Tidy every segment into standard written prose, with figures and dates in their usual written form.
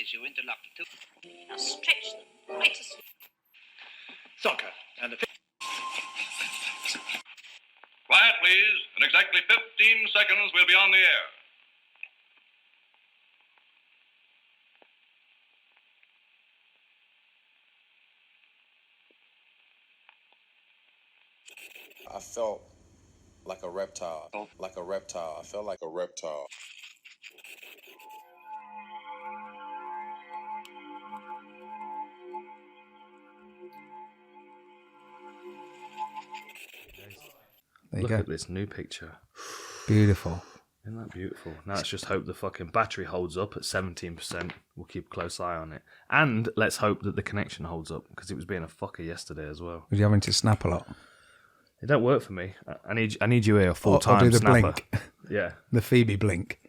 as you interlock the two. Now stretch them right as... Soccer and the... Quiet, please. In exactly 15 seconds, we'll be on the air. I felt like a reptile. Like a reptile. I felt like a reptile. There you Look go. at this new picture. Beautiful. Isn't that beautiful? Now let's just hope the fucking battery holds up at 17%. We'll keep a close eye on it. And let's hope that the connection holds up, because it was being a fucker yesterday as well. Was you having to snap a lot? It don't work for me. I need you here full time. Or do the snapper. blink. Yeah. The Phoebe blink.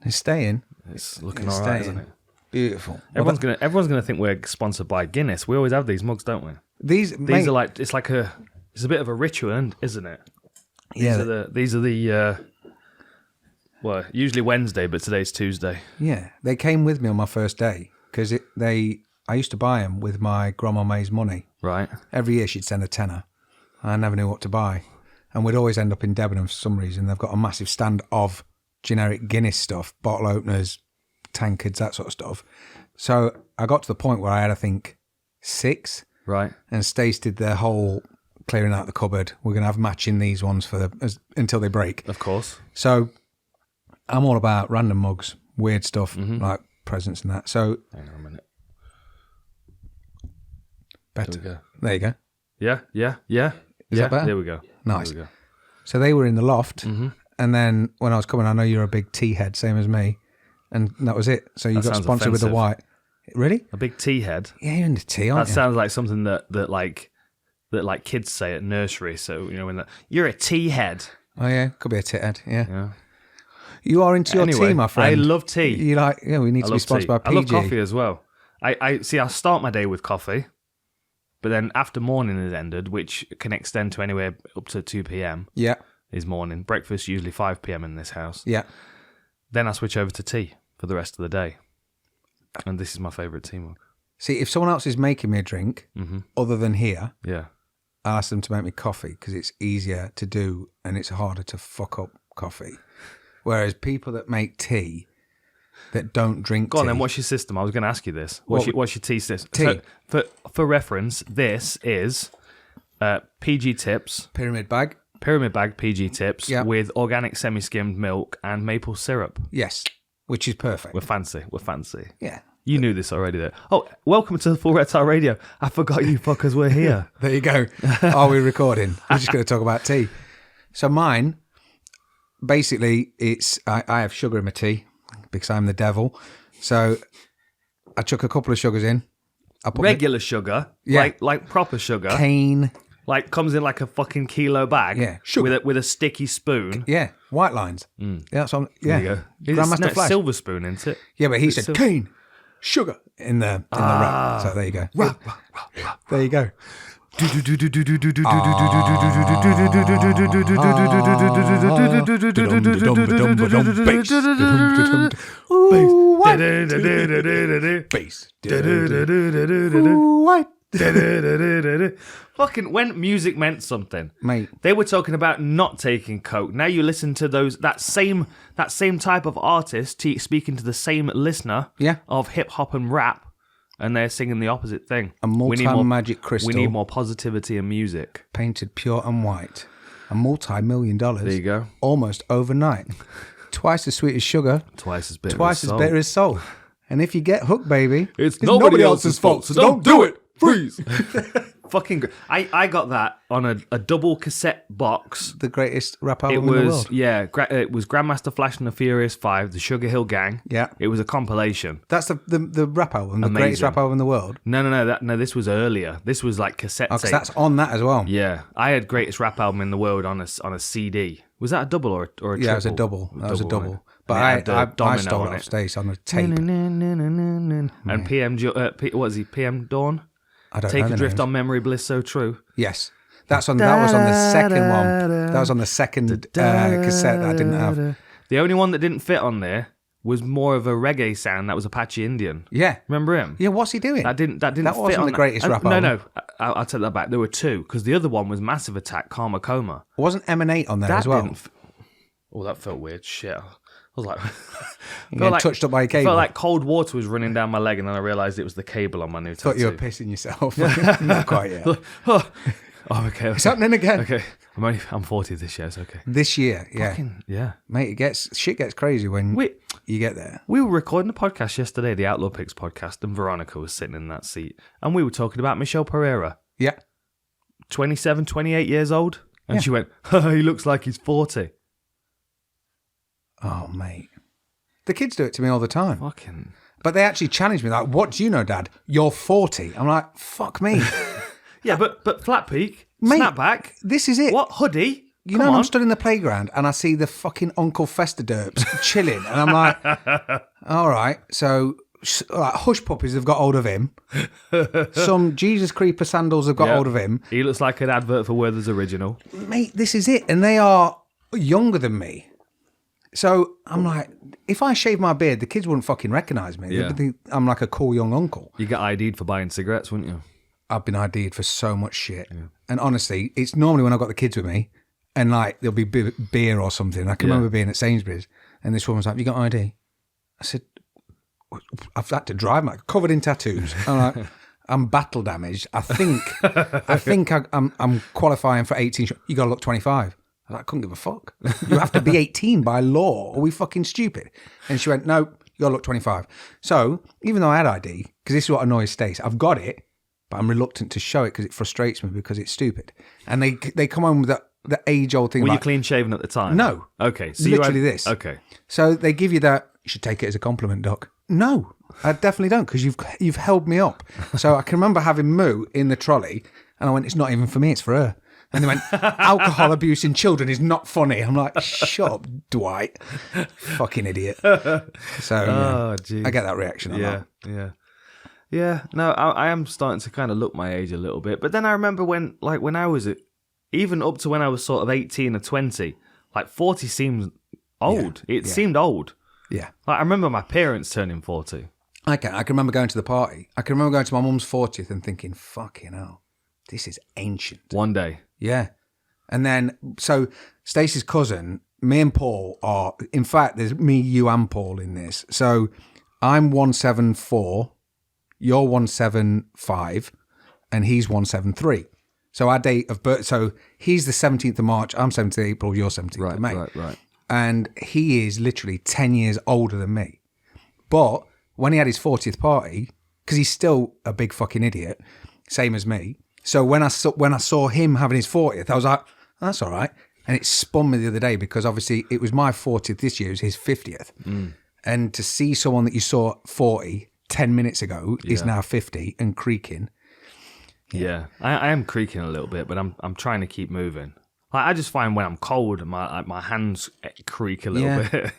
It's staying. It's looking all right, isn't it? Beautiful. Everyone's gonna think we're sponsored by Guinness. We always have these mugs, don't we? These are like it's a bit of a ritual, isn't it? These are the well, usually Wednesday, but today's Tuesday. Yeah, they came with me on my first day because I used to buy them with my grandma May's money. Right. Every year she'd send a tenner. I never knew what to buy, and we'd always end up in Debenham for some reason. They've got a massive stand of generic Guinness stuff, bottle openers, tankards, that sort of stuff. So I got to the point where I had, I think, 6. Right. And Stace did their whole clearing out the cupboard. We're going to have matching these ones until they break. Of course. So I'm all about random mugs, weird stuff, like presents and that. So hang on a minute. Better. There you go. Yeah. Is that better? There we go. Nice. There we go. So they were in the loft, and then when I was coming, I know you're a big tea head, same as me, and that was it. So you got sponsored with the white. Really? A big tea head? Yeah, you're into tea, aren't you? That sounds like something that kids say at nursery. So, when you're a tea head. Oh, yeah. Could be a tit head, yeah. You are into your tea, my friend. I love tea. We need to be sponsored by PG. I love coffee as well. I start my day with coffee, but then after morning is ended, which can extend to anywhere up to 2 p.m. Yeah. Is morning. Breakfast usually 5 p.m. in this house. Yeah. Then I switch over to tea for the rest of the day. And this is my favourite tea mug. See, if someone else is making me a drink, other than here, I'll ask them to make me coffee because it's easier to do and it's harder to fuck up coffee. Whereas people that make tea that don't drink Go on tea... then, what's your system? I was going to ask you this. What's your tea system? Tea. So, for reference, this is PG Tips. Pyramid bag PG Tips with organic semi-skimmed milk and maple syrup. Yes, which is perfect. We're fancy. Yeah. You knew this already, though. Oh, welcome to the Full Reptile Radio. I forgot you fuckers were here. There you go. Are we recording? We're just going to talk about tea. So mine, basically, it's I have sugar in my tea because I'm the devil. So I chuck a couple of sugars in. Regular sugar? Yeah. Like proper sugar? Cane. Like comes in like a fucking kilo bag. Yeah. Sugar. With a sticky spoon. Yeah. White lines. Yeah. That's on. Yeah. There you go. Grandmaster Flash. Silver spoon, isn't it? Yeah, but he said cane, sugar in the wrap. So there you go. There you go. Fucking when music meant something, mate. They were talking about not taking coke. Now you listen to that same type of artist speaking to the same listener of hip hop and rap, and they're singing the opposite thing. A multi-magic crystal. We need more positivity in music. Painted pure and white. A $multi-million. There you go. Almost overnight. Twice as sweet as sugar. Twice as bitter. Twice as bitter as salt. And if you get hooked, baby, it's nobody else's fault. So don't do it. Freeze. Fucking I got that on a double cassette box. The greatest rap album in the world. Yeah, it was Grandmaster Flash and the Furious 5, the Sugar Hill Gang. Yeah. It was a compilation. That's the rap album, the greatest rap album in the world. No, this was earlier. This was like cassette tape. That's on that as well. Yeah. I had greatest rap album in the world on a CD. Was that a double or a triple? Yeah, it was a double. That was a double. Right? But I stole it on off Stace on a tape. And what is he? PM Dawn? I don't Take know Adrift names. on Memory Bliss So True. Yes. That was on the second one. That was on the second cassette that I didn't have. The only one that didn't fit on there was more of a reggae sound that was Apache Indian. Yeah. Remember him? Yeah, what's he doing? That didn't That fit wasn't on the greatest rap album. No, I'll take that back. There were two, because the other one was Massive Attack, Karma Coma. Wasn't M&8 on there as well? Oh, that felt weird. Shit. I was like... touched up by a cable. Felt like cold water was running down my leg, and then I realised it was the cable on my new tattoo. Thought you were pissing yourself. Not quite yet. Oh, okay. It's happening again. Okay. I'm 40 this year, it's okay. This year, yeah. Yeah. Mate, shit gets crazy when you get there. We were recording a podcast yesterday, the Outlaw Picks podcast, and Veronica was sitting in that seat. And we were talking about Michelle Pereira. Yeah. 27, 28 years old. And she went, he looks like he's 40. Oh, mate. The kids do it to me all the time. Fucking... But they actually challenge me, like, what do you know, Dad? You're 40. I'm like, fuck me. Yeah, but flat peak, Mate, snapback. This is it. What, hoodie? You know, I'm stood in the playground and I see the fucking Uncle Fester derps chilling, and I'm like, all right, so hush puppies have got hold of him. Some Jesus Creeper sandals have got hold of him. He looks like an advert for Werther's Original. Mate, this is it. And they are younger than me. So I'm like, if I shave my beard, the kids wouldn't fucking recognise me. Yeah. They'd think I'm like a cool young uncle. You get ID'd for buying cigarettes, wouldn't you? I've been ID'd for so much shit. Yeah. And honestly, it's normally when I've got the kids with me and like there'll be beer or something. I can remember being at Sainsbury's and this woman was like, "Have you got ID?" I said, "I've had to drive, mate, covered in tattoos." I'm like, "I'm battle damaged. I think I'm qualifying for 18. You got to look 25. I was like, I couldn't give a fuck. You have to be 18 by law. Are we fucking stupid? And she went, "No, you got to look 25. So even though I had ID, because this is what annoys Stace, I've got it, but I'm reluctant to show it because it frustrates me because it's stupid. And they come home with the age-old thing. Were about, you clean shaven at the time? No. Okay. So literally this. Okay. So they give you that, you should take it as a compliment, Doc. No, I definitely don't, because you've held me up. So I can remember having Moo in the trolley, and I went, "It's not even for me, it's for her." And they went, "Alcohol abuse in children is not funny." I'm like, "Shut up, Dwight. Fucking idiot." So I get that reaction a lot. Yeah. No, I am starting to kind of look my age a little bit. But then I remember when I was even up to when I was sort of 18 or 20, like 40 seems old. It seemed old. Yeah. Like I remember my parents turning 40. I can remember going to the party. I can remember going to my mum's 40th and thinking, fucking hell, this is ancient. One day. Yeah. And then, so Stacey's cousin, me and Paul are, in fact, there's me, you and Paul in this. So I'm 174, you're 175, and he's 173. So our date of birth, so he's the 17th of March, I'm 17th of April, you're 17th of May. Right. And he is literally 10 years older than me. But when he had his 40th party, because he's still a big fucking idiot, same as me. So when I saw him having his 40th, I was like, that's all right. And it spun me the other day because obviously it was my 40th this year, it was his 50th. And to see someone that you saw 40 10 minutes ago is now 50 and creaking. Yeah. I am creaking a little bit, but I'm trying to keep moving. I just find when I'm cold, my hands creak a little bit.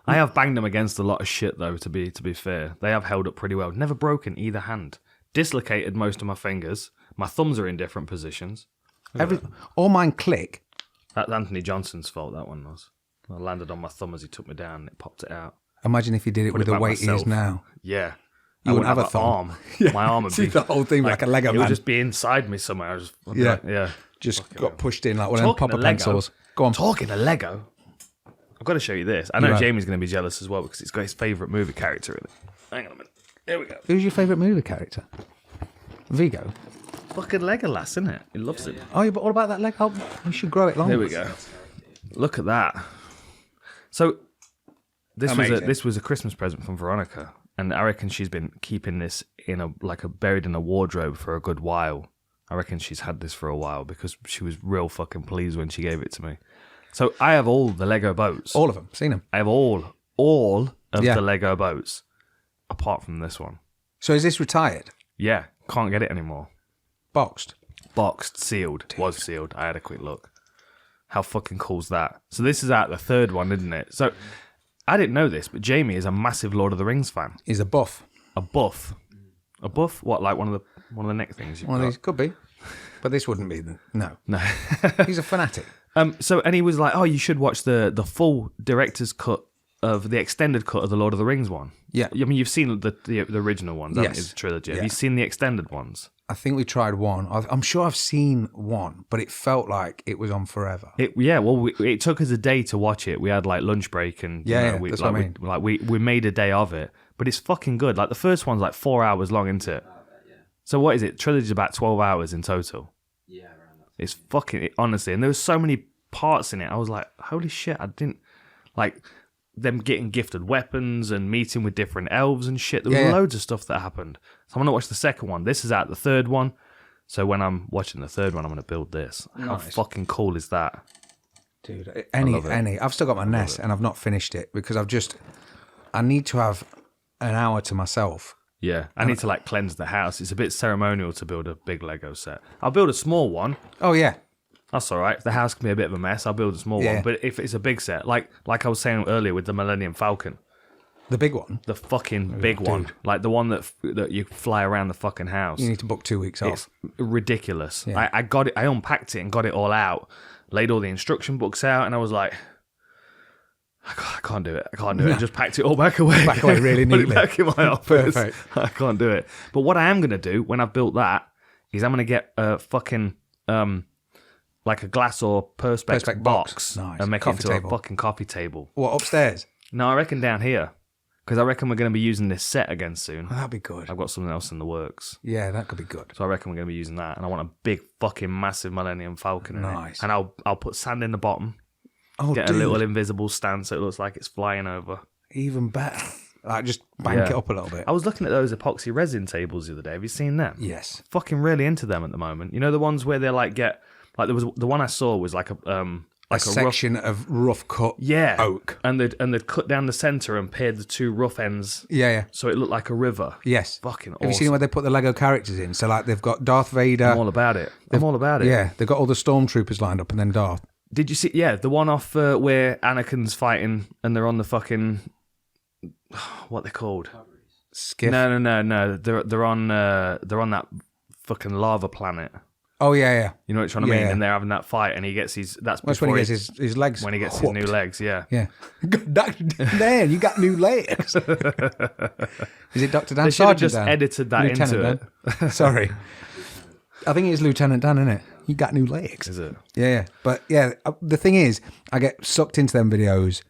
I have banged them against a lot of shit though. To be fair, they have held up pretty well. Never broken either hand. Dislocated most of my fingers. My thumbs are in different positions. All mine click. That's Anthony Johnson's fault. That one was. I landed on my thumb as he took me down, and it popped it out. Imagine if he did it with the weight he is now. Yeah. You wouldn't have a thumb. Arm. Yeah. My arm would be the whole thing like a Lego man. It would just be inside me somewhere. Just got pushed in like one of them popper pencils. Go on. Talking of Lego, I've got to show you this. I know Jamie's going to be jealous as well because it's got his favourite movie character in it. Hang on a minute. Here we go. Who's your favourite movie character? Vigo. Fucking Legolas, isn't it? He loves it. Oh, yeah, but what about that leg? Oh, we should grow it longer. There we go. Look at that. So this was a Christmas present from Veronica, and I reckon she's been keeping this in buried in a wardrobe for a good while. I reckon she's had this for a while because she was real fucking pleased when she gave it to me. So I have all the Lego boats. All of them. Seen them. I have all of the Lego boats, apart from this one. So is this retired? Yeah, can't get it anymore. Boxed, sealed. Dude. Was sealed. I had a quick look. How fucking cool's that? So this is out the third one, isn't it? So I didn't know this, but Jamie is a massive Lord of the Rings fan. He's a buff. A buff? What? Like one of the neck things? One of these could be, but this wouldn't be. No. He's a fanatic. And he was like, "Oh, you should watch the full director's cut of the extended cut of the Lord of the Rings one. Yeah. I mean, you've seen the original ones, haven't you? Yes. The trilogy. Have Yeah. you seen the extended ones? I think we tried one. I'm sure I've seen one, but it felt like it was on forever. It took us a day to watch it. We had like lunch break and that's what I mean. We made a day of it, but it's fucking good. Like the first one's like 4 hours long, isn't it? So what is it? Trilogy's about 12 hours in total. Yeah, around that. It's fucking honestly, and there was so many parts in it. I was like, holy shit! I didn't like them getting gifted weapons and meeting with different elves and shit. There was loads of stuff that happened. So I'm gonna watch the second one. This is out the third one. So when I'm watching the third one, I'm gonna build this. How fucking cool is that, dude? I've still got my NES and I've not finished it because I need to have an hour to myself. Yeah, I need to like cleanse the house. It's a bit ceremonial to build a big Lego set. I'll build a small one. Oh yeah, that's all right. If the house can be a bit of a mess, I'll build a small one. But if it's a big set, like I was saying earlier with the Millennium Falcon, the big one, the fucking big one, like the one that you fly around the fucking house. You need to book 2 weeks off. It's ridiculous. Yeah. I got it. I unpacked it and got it all out, laid all the instruction books out, and I was like, I can't do it. I can't do it. I just packed it all back away. Back away really neatly. Put it back in my office. Perfect. I can't do it. But what I am going to do when I've built that is I'm going to get a fucking, like a glass or perspex box nice. and make Coffee it into table. a fucking coffee table. What, upstairs? No, I reckon down here. Because I reckon we're going to be using this set again soon. Oh, that'd be good. I've got something else in the works. Yeah, that could be good. So I reckon we're going to be using that. And I want a big fucking massive Millennium Falcon in Nice. it. And I'll put sand in the bottom. Oh, Get dude. a little invisible stand so it looks like it's flying over. Even better. Like, just bank it up a little bit. I was looking at those epoxy resin tables the other day. Have you seen them? Yes. Fucking really into them at the moment. You know the ones where they like get like there was the one I saw was like a section of rough cut oak. And they'd cut down the centre and paired the two rough ends. Yeah. So it looked like a river. Yes. Fucking awesome. Have you seen where they put the Lego characters in? So like they've got Darth Vader. I'm all about it. Yeah, they've got all the stormtroopers lined up and then Darth. Did you see? Yeah, the one off where Anakin's fighting and they're on the fucking what they called? Skiff. No. They're on that fucking lava planet. Oh yeah. You know what I'm trying to mean? And they're having that fight, and he gets his. That's when he gets his legs. When he gets whooped. his new legs, yeah. Yeah. Dan, you got new legs. Is it Dr. Dan? They should have Sergeant just Dan? edited that Lieutenant into Dan. Sorry. I think it's Lieutenant Dan, isn't it? You got new legs. Is it? Yeah. But yeah, the thing is, I get sucked into them videos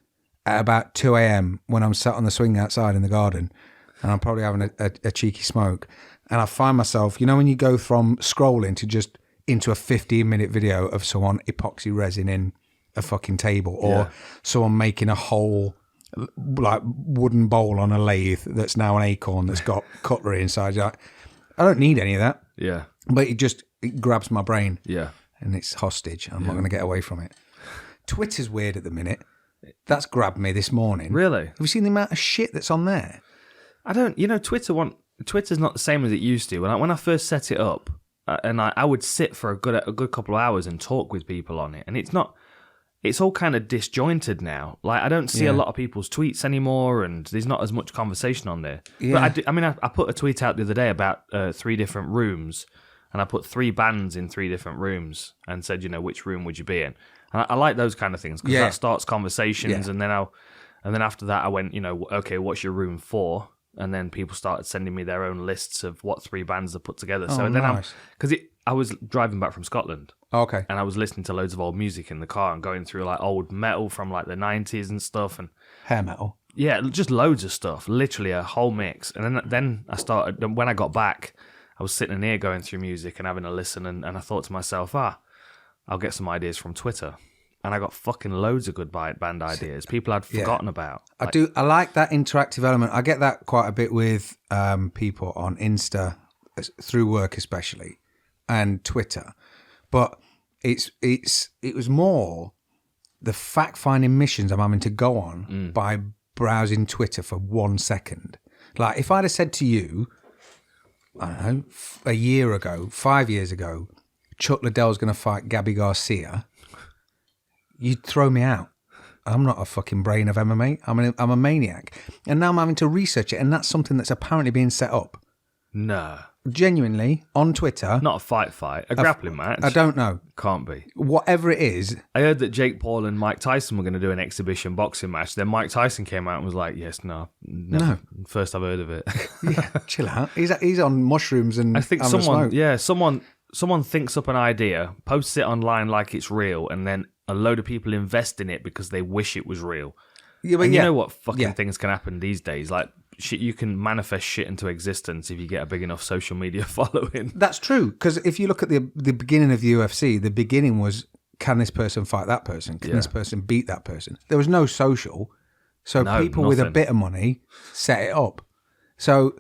at about 2 a.m. when I'm sat on the swing outside in the garden and I'm probably having a cheeky smoke. And I find myself, you know, when you go from scrolling to just into a 15-minute video of someone epoxy resin in a fucking table or someone making a whole like wooden bowl on a lathe that's now an acorn that's got cutlery inside. You're like, I don't need any of that. Yeah. But it grabs my brain. Yeah. And it's hostage. I'm not going to get away from it. Twitter's weird at the minute. That's grabbed me this morning. Really? Have you seen the amount of shit that's on there? I don't. You know, Twitter's not the same as it used to. When I first set it up, and I would sit for a good couple of hours and talk with people on it, and it's not. It's all kind of disjointed now. Like I don't see a lot of people's tweets anymore, and there's not as much conversation on there. Yeah. But I put a tweet out the other day about 3 different rooms, and I put 3 bands in 3 different rooms, and said, you know, which room would you be in? And I like those kind of things because that starts conversations, and then after that I went, you know, okay, what's your room for? And then people started sending me their own lists of what 3 bands are put together. So then nice. I was driving back from Scotland. Okay. And I was listening to loads of old music in the car and going through like old metal from like the 90s and stuff. And hair metal. Yeah, just loads of stuff. Literally a whole mix. And then I started, when I got back, I was sitting in here going through music and having a listen. And I thought to myself, I'll get some ideas from Twitter. And I got fucking loads of good band ideas. People I'd forgotten about. I like that interactive element. I get that quite a bit with people on Insta, through work especially, and Twitter. But it was more the fact-finding missions I'm having to go on by browsing Twitter for 1 second. Like if I'd have said to you, I don't know, a year ago, 5 years ago, Chuck Liddell's going to fight Gabby Garcia, you'd throw me out. I'm not a fucking brain of MMA. I'm a maniac. And now I'm having to research it, and that's something that's apparently being set up. No. genuinely on Twitter. Not a fight. A grappling match. I don't know. Can't be. Whatever it is. I heard that Jake Paul and Mike Tyson were going to do an exhibition boxing match. Then Mike Tyson came out and was like, yes, no, never. No. First I've heard of it. Yeah, chill out. He's on mushrooms and I think someone thinks up an idea, posts it online like it's real, and then a load of people invest in it because they wish it was real. Yeah, and you know what fucking things can happen these days? Like, shit, you can manifest shit into existence if you get a big enough social media following. That's true, because if you look at the beginning of the UFC, the beginning was, can this person fight that person? Can this person beat that person? There was no social, so people with a bit of money set it up. So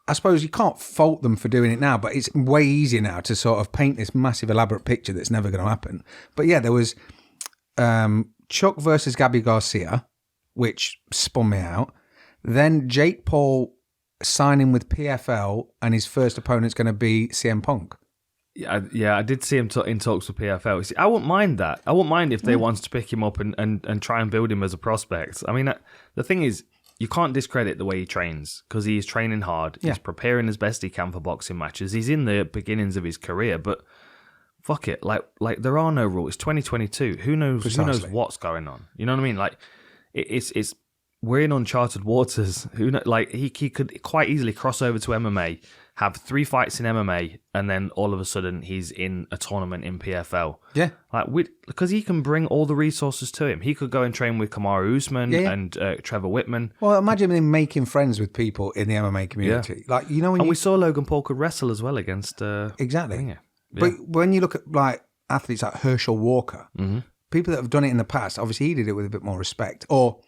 I suppose you can't fault them for doing it now, but it's way easier now to sort of paint this massive elaborate picture that's never going to happen. But yeah, there was Chuck versus Gabby Garcia, which spun me out. Then Jake Paul signing with PFL, and his first opponent's going to be CM Punk. Yeah, I did see him in talks with PFL. See, I wouldn't mind that. I wouldn't mind if they wanted to pick him up and try and build him as a prospect. I mean, the thing is, you can't discredit the way he trains, because he is training hard. He's preparing as best he can for boxing matches. He's in the beginnings of his career, but fuck it. Like there are no rules. It's 2022. Who knows? Precisely. Who knows what's going on? You know what I mean? Like it's we're in uncharted waters. He could quite easily cross over to MMA, have 3 fights in MMA, and then all of a sudden he's in a tournament in PFL. Yeah, because he can bring all the resources to him. He could go and train with Kamaru Usman and Trevor Whitman. Well, imagine him making friends with people in the MMA community. Yeah. When we saw Logan Paul could wrestle as well against exactly. Ringer. Yeah. But when you look at like athletes like Herschel Walker, people that have done it in the past, obviously he did it with a bit more respect or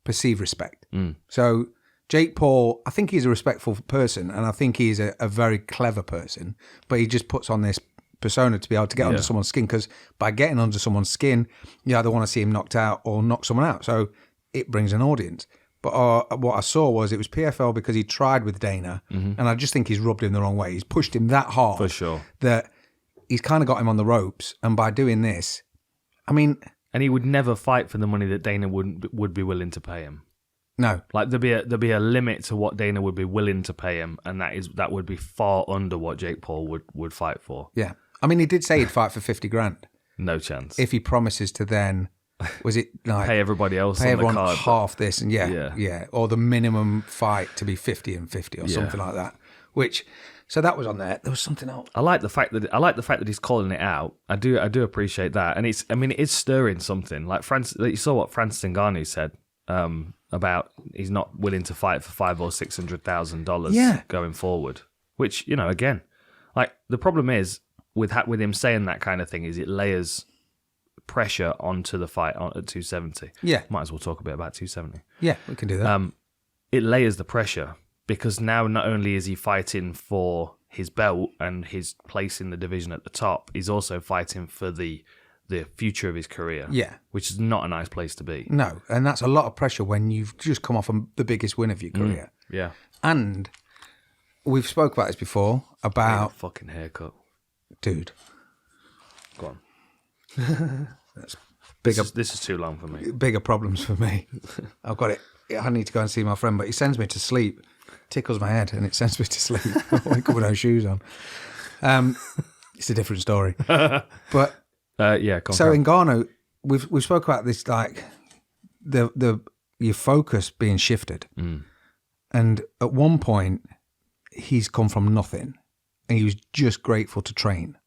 perceived respect. So Jake Paul, I think he's a respectful person, and I think he's a very clever person, but he just puts on this persona to be able to get under someone's skin, because by getting under someone's skin, you either want to see him knocked out or knock someone out. So it brings an audience. But what I saw was it was PFL because he tried with Dana, and I just think he's rubbed him the wrong way. He's pushed him that hard. For sure. That he's kind of got him on the ropes, and by doing this, I mean... And he would never fight for the money that Dana would be willing to pay him. No. Like there'd be a limit to what Dana would be willing to pay him, and that would be far under what Jake Paul would fight for. Yeah. I mean, he did say he'd fight for 50 grand. No chance. If he promises to then, was it like... pay everybody else pay on everyone the card. Half this, and yeah. Or the minimum fight to be 50 and 50 or something like that. Which... So that was on there. There was something else. I like the fact that he's calling it out. I do appreciate that, and it is stirring something. Like you saw what Francis Ngannou said about he's not willing to fight for $500,000 or $600,000 going forward. Which, again, like the problem is with him saying that kind of thing is it layers pressure onto the fight at 270. Yeah, might as well talk a bit about 270. Yeah, we can do that. It layers the pressure. Because now not only is he fighting for his belt and his place in the division at the top, he's also fighting for the future of his career. Yeah. Which is not a nice place to be. No, and that's a lot of pressure when you've just come off the biggest win of your career. Yeah. And we've spoke about this before, about... fucking haircut. Dude. Go on. That's bigger. This is too long for me. Bigger problems for me. I've got it. I need to go and see my friend, but he sends me to sleep. Tickles my head and it sends me to sleep. I wake up with no shoes on. It's a different story. But so Ngannou, we've spoke about this, like your focus being shifted. And at one point he's come from nothing and he was just grateful to train.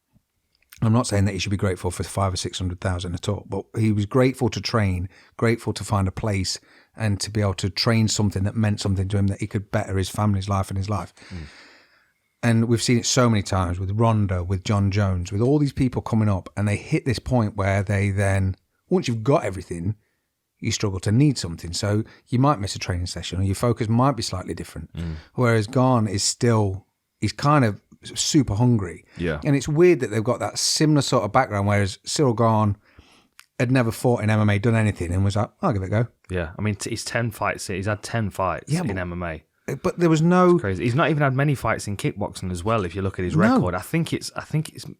I'm not saying that he should be grateful for 500,000 or 600,000 at all, but he was grateful to train, grateful to find a place and to be able to train something that meant something to him, that he could better his family's life and his life. And we've seen it so many times with Ronda, with John Jones, with all these people coming up, and they hit this point where they then, once you've got everything, you struggle to need something. So you might miss a training session or your focus might be slightly different. Whereas Garn is still, he's kind of super hungry. Yeah. And it's weird that they've got that similar sort of background, whereas Cyril Garn had never fought in MMA, done anything, and was like, I'll give it a go. Yeah, I mean, he's 10 fights. He's had 10 fights in MMA. But there was no... It's crazy. He's not even had many fights in kickboxing as well, if you look at his record. I think it's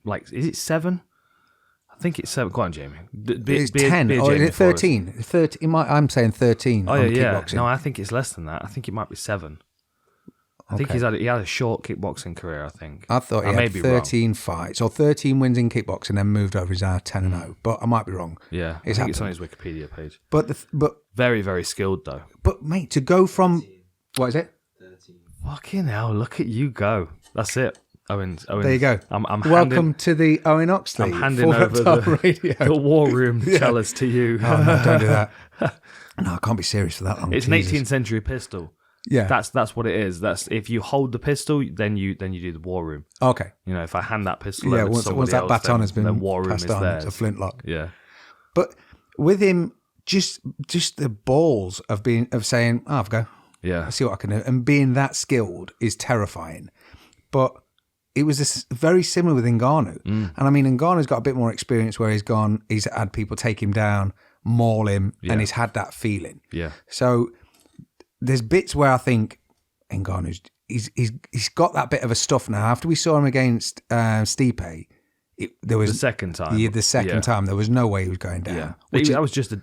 like, is it 7? I think it's 7. Go on, Jamie. It's 10. Or is it 13? 13. I'm saying 13 on kickboxing. No, I think it's less than that. I think it might be 7. I think he had a short kickboxing career, I think. I thought he had 13 fights or 13 wins in kickboxing, then moved over. He's now 10-0. But I might be wrong. Yeah, I think it's on his Wikipedia page. But very, very skilled though. But mate, to go from what is it? 13. Fucking hell! Look at you go. That's it. Owen. There you go. I'm Welcome to the Owen Oxley. I'm handing over the war room chalice to you. Oh, no, don't do that. No, I can't be serious for that long. It's Jesus. an 18th century pistol. Yeah, that's what it is. That's if you hold the pistol, then you do the war room. Okay. You know, if I hand that pistol, over once to that else, baton has been then war room passed is on, theirs. it's a flintlock. Yeah. But with him, just the balls of saying, "Oh, I'll go. Yeah. I see what I can do," and being that skilled is terrifying. But it was very similar with Ngannou, and I mean, Ngannou's got a bit more experience where he's had people take him down, maul him, and he's had that feeling. Yeah. So there's bits where I think Ngannou's he's got that bit of a stuff now. After we saw him against Stipe, there was the second time. Yeah, the second time there was no way he was going down. Yeah, that was just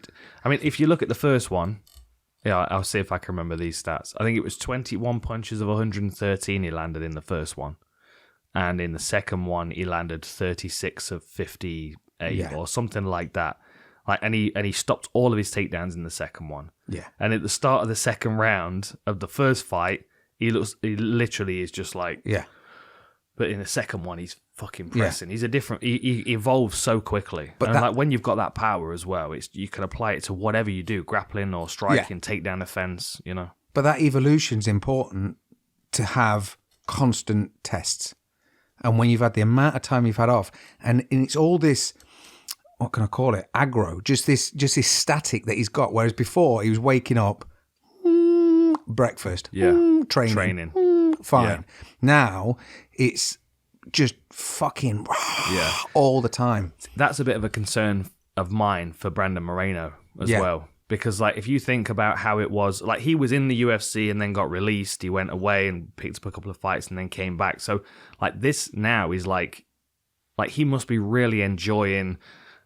I mean, if you look at the first one, yeah, I'll see if I can remember these stats. I think it was 21 punches of 113 he landed in the first one, and in the second one he landed 36 of 58 or something like that. Like, and he stopped all of his takedowns in the second one. Yeah. And at the start of the second round of the first fight, he literally is just like, yeah. But in the second one, he's fucking pressing. He's a different. He evolves so quickly. But and like when you've got that power as well, you can apply it to whatever you do, grappling or striking, take down defense. You know. But that evolution's important to have constant tests, and when you've had the amount of time you've had off, and it's all this. What can I call it? Aggro, just this static that he's got. Whereas before he was waking up, breakfast, training, fine. Yeah. Now it's just fucking all the time. That's a bit of a concern of mine for Brandon Moreno as well. Because like if you think about how it was, like he was in the UFC and then got released. He went away and picked up a couple of fights and then came back. So like this now is like he must be really enjoying.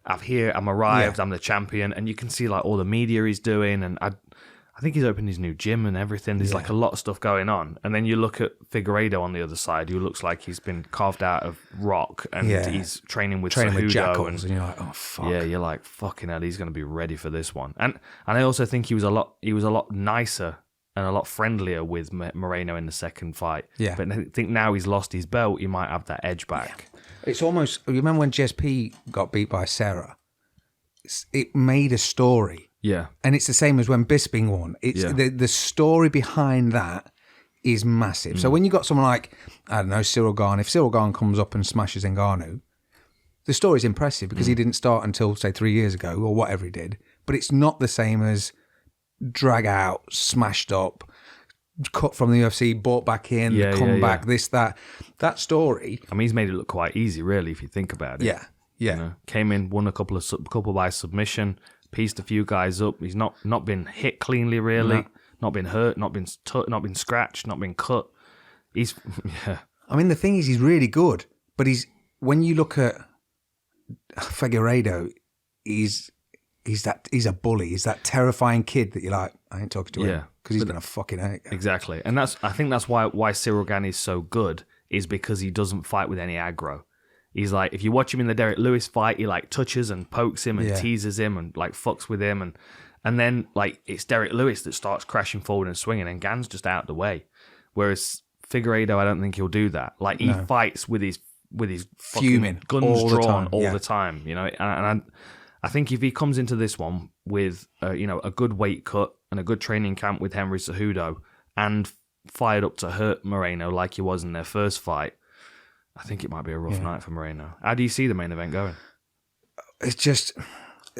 I'm arrived, I'm the champion, and you can see like all the media he's doing, and I think he's opened his new gym and everything. There's like a lot of stuff going on, and then you look at Figueredo on the other side, who looks like he's been carved out of rock, and he's training with jackals, and you're like, oh fuck. Yeah, you're like, fucking hell, he's going to be ready for this one. And I also think he was a lot nicer and a lot friendlier with Moreno in the second fight. Yeah, but I think now he's lost his belt, he might have that edge back. Yeah. It's almost, you remember when GSP got beat by Sarah? It made a story. Yeah. And it's the same as when Bisping won. It's the story behind that is massive. So when you got someone like, I don't know, Cyril Gane, if Cyril Gane comes up and smashes Ngannou, the story's impressive because he didn't start until, say, 3 years ago or whatever he did. But it's not the same as drag out, smashed up, cut from the UFC, bought back in, comeback, this, that. That story. I mean, he's made it look quite easy, really, if you think about it. Yeah. You know, came in, won a couple by submission, pieced a few guys up. He's not been hit cleanly, really. Not been hurt, not been scratched, not been cut. He's I mean, the thing is, he's really good, but when you look at Figueredo, he's a bully. He's that terrifying kid that you're like, I ain't talking to him because he's gonna fucking hate you. Exactly, and I think that's why Cyril Gane is so good is because he doesn't fight with any aggro. He's like, if you watch him in the Derek Lewis fight, he like touches and pokes him and teases him and like fucks with him, and then like it's Derek Lewis that starts crashing forward and swinging, and Gane's just out of the way. Whereas Figueredo, I don't think he'll do that. Like he fights with his fuming guns all drawn the all the time, you know. And I think if he comes into this one with a good weight cut and a good training camp with Henry Cejudo and fired up to hurt Moreno like he was in their first fight, I think it might be a rough night for Moreno. How do you see the main event going? It's just,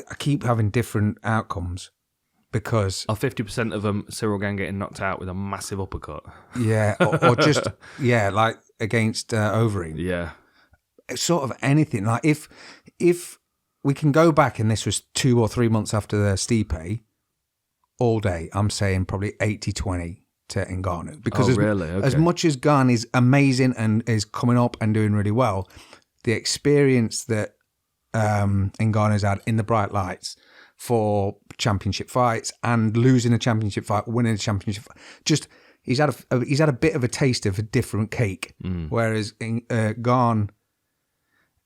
I keep having different outcomes because... Are 50% of them Cyril Gane getting knocked out with a massive uppercut? Yeah, or just, like against Overeem. Yeah. It's sort of anything. Like if we can go back and this was 2 or 3 months after the Stipe, all day, I'm saying probably 80-20. To Ngannou because as much as Gane is amazing and is coming up and doing really well, the experience that Ngannou's had in the bright lights for championship fights and losing a championship fight, winning a championship fight, just he's had a bit of a taste of a different cake. Whereas in Gane,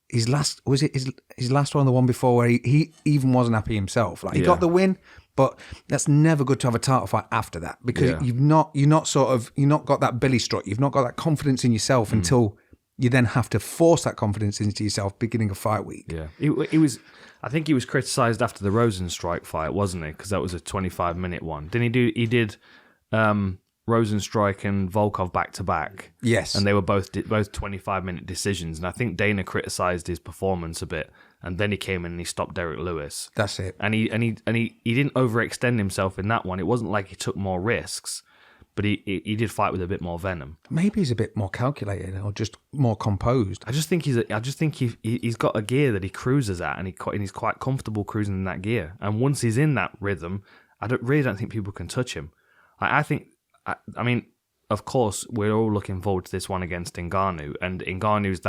his last one, the one before, where he even wasn't happy himself. Like he got the win, but that's never good to have a title fight after that, because you've not got that belly strut, you've not got that confidence in yourself until you then have to force that confidence into yourself beginning of fight week. Yeah, I think he was criticised after the Rosenstrike fight, wasn't he? Because that was a 25-minute one. Didn't he He did Rosenstrike and Volkov back to back. Yes, and they were both 25-minute decisions. And I think Dana criticised his performance a bit, and then he came in and he stopped Derek Lewis. That's it. And he didn't overextend himself in that one. It wasn't like he took more risks, but he did fight with a bit more venom. Maybe he's a bit more calculated or just more composed. I just think he's got a gear that he cruises at, and he's quite comfortable cruising in that gear. And once he's in that rhythm, I don't think people can touch him. I mean, of course, we're all looking forward to this one against Ngannou, and Ngannou's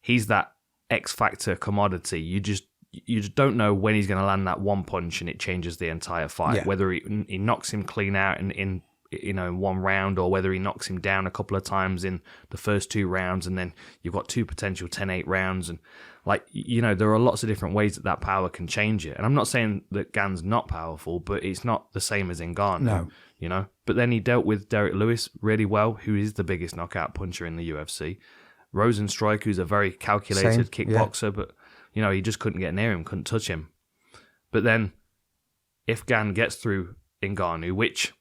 he's that X factor commodity. You just don't know when he's going to land that one punch, and it changes the entire fight. Yeah. Whether he knocks him clean out in one round, or whether he knocks him down a couple of times in the first 2 rounds, and then you've got 2 potential 10-8 rounds, and there are lots of different ways that power can change it. And I'm not saying that Gane's not powerful, but it's not the same as Ngannou. No. But then he dealt with Derek Lewis really well, who is the biggest knockout puncher in the UFC. Rosenstrike, who's a very calculated kickboxer, but he just couldn't get near him, couldn't touch him. But then, if Gane gets through Ngannou, which,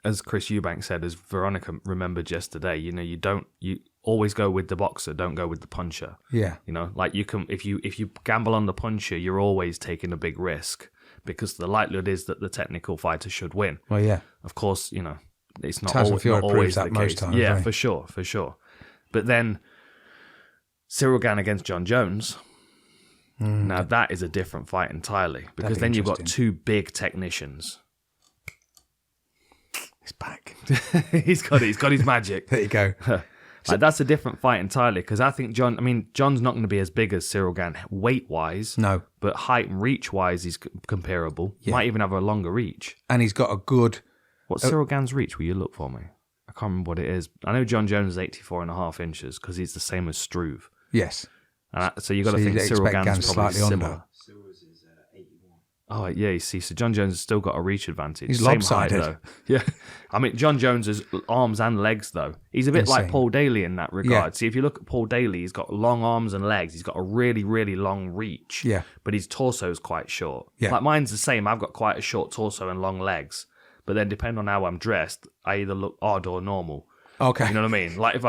as Chris Eubank said, as Veronica remembered yesterday, you always go with the boxer, don't go with the puncher. Yeah. You can, if you gamble on the puncher, you're always taking a big risk, because the likelihood is that the technical fighter should win. Well, yeah. Of course, it's not, Tyson Fury not proves always that the most case. times. Yeah, right? for sure. But then Cyril Gane against John Jones. Now that is a different fight entirely, because then you've got 2 big technicians. He's back. He's got his magic. There you go. That's a different fight entirely, because I think John's not going to be as big as Cyril Gane weight-wise. No. But height and reach-wise, he's comparable. Yeah. Might even have a longer reach. And he's got a good... What's Cyril Gane's reach? Will you look for me? I can't remember what it is. I know John Jones is 84.5 inches, because he's the same as Struve. Yes. So you've got to think Cyril Gane's probably slightly similar. under. Cyril's is 81. Oh, yeah, you see. So John Jones has still got a reach advantage. He's Same lopsided. height, though. Yeah. I mean, John Jones' arms and legs, though. He's a bit like Paul Daly in that regard. Yeah. See, if you look at Paul Daly, he's got long arms and legs. He's got a really, really long reach. Yeah. But his torso is quite short. Yeah. Like mine's the same. I've got quite a short torso and long legs. But then depending on how I'm dressed, I either look odd or normal. Okay. You know what I mean? Like if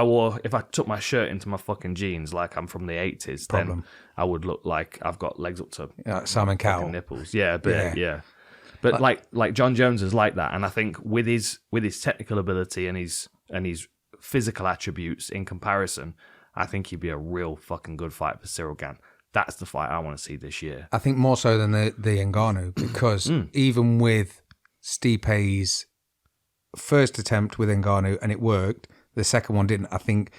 I took my shirt into my fucking jeans like I'm from the 80s, then I would look like I've got legs up to Simon Cowell nipples. Yeah, a bit, yeah. But like John Jones is like that, and I think with his technical ability and his physical attributes in comparison, I think he'd be a real fucking good fight for Cyril Gane. That's the fight I want to see this year. I think more so than the Ngannou, because even with Stipe's first attempt with Ngannou and it worked, the second one didn't. I think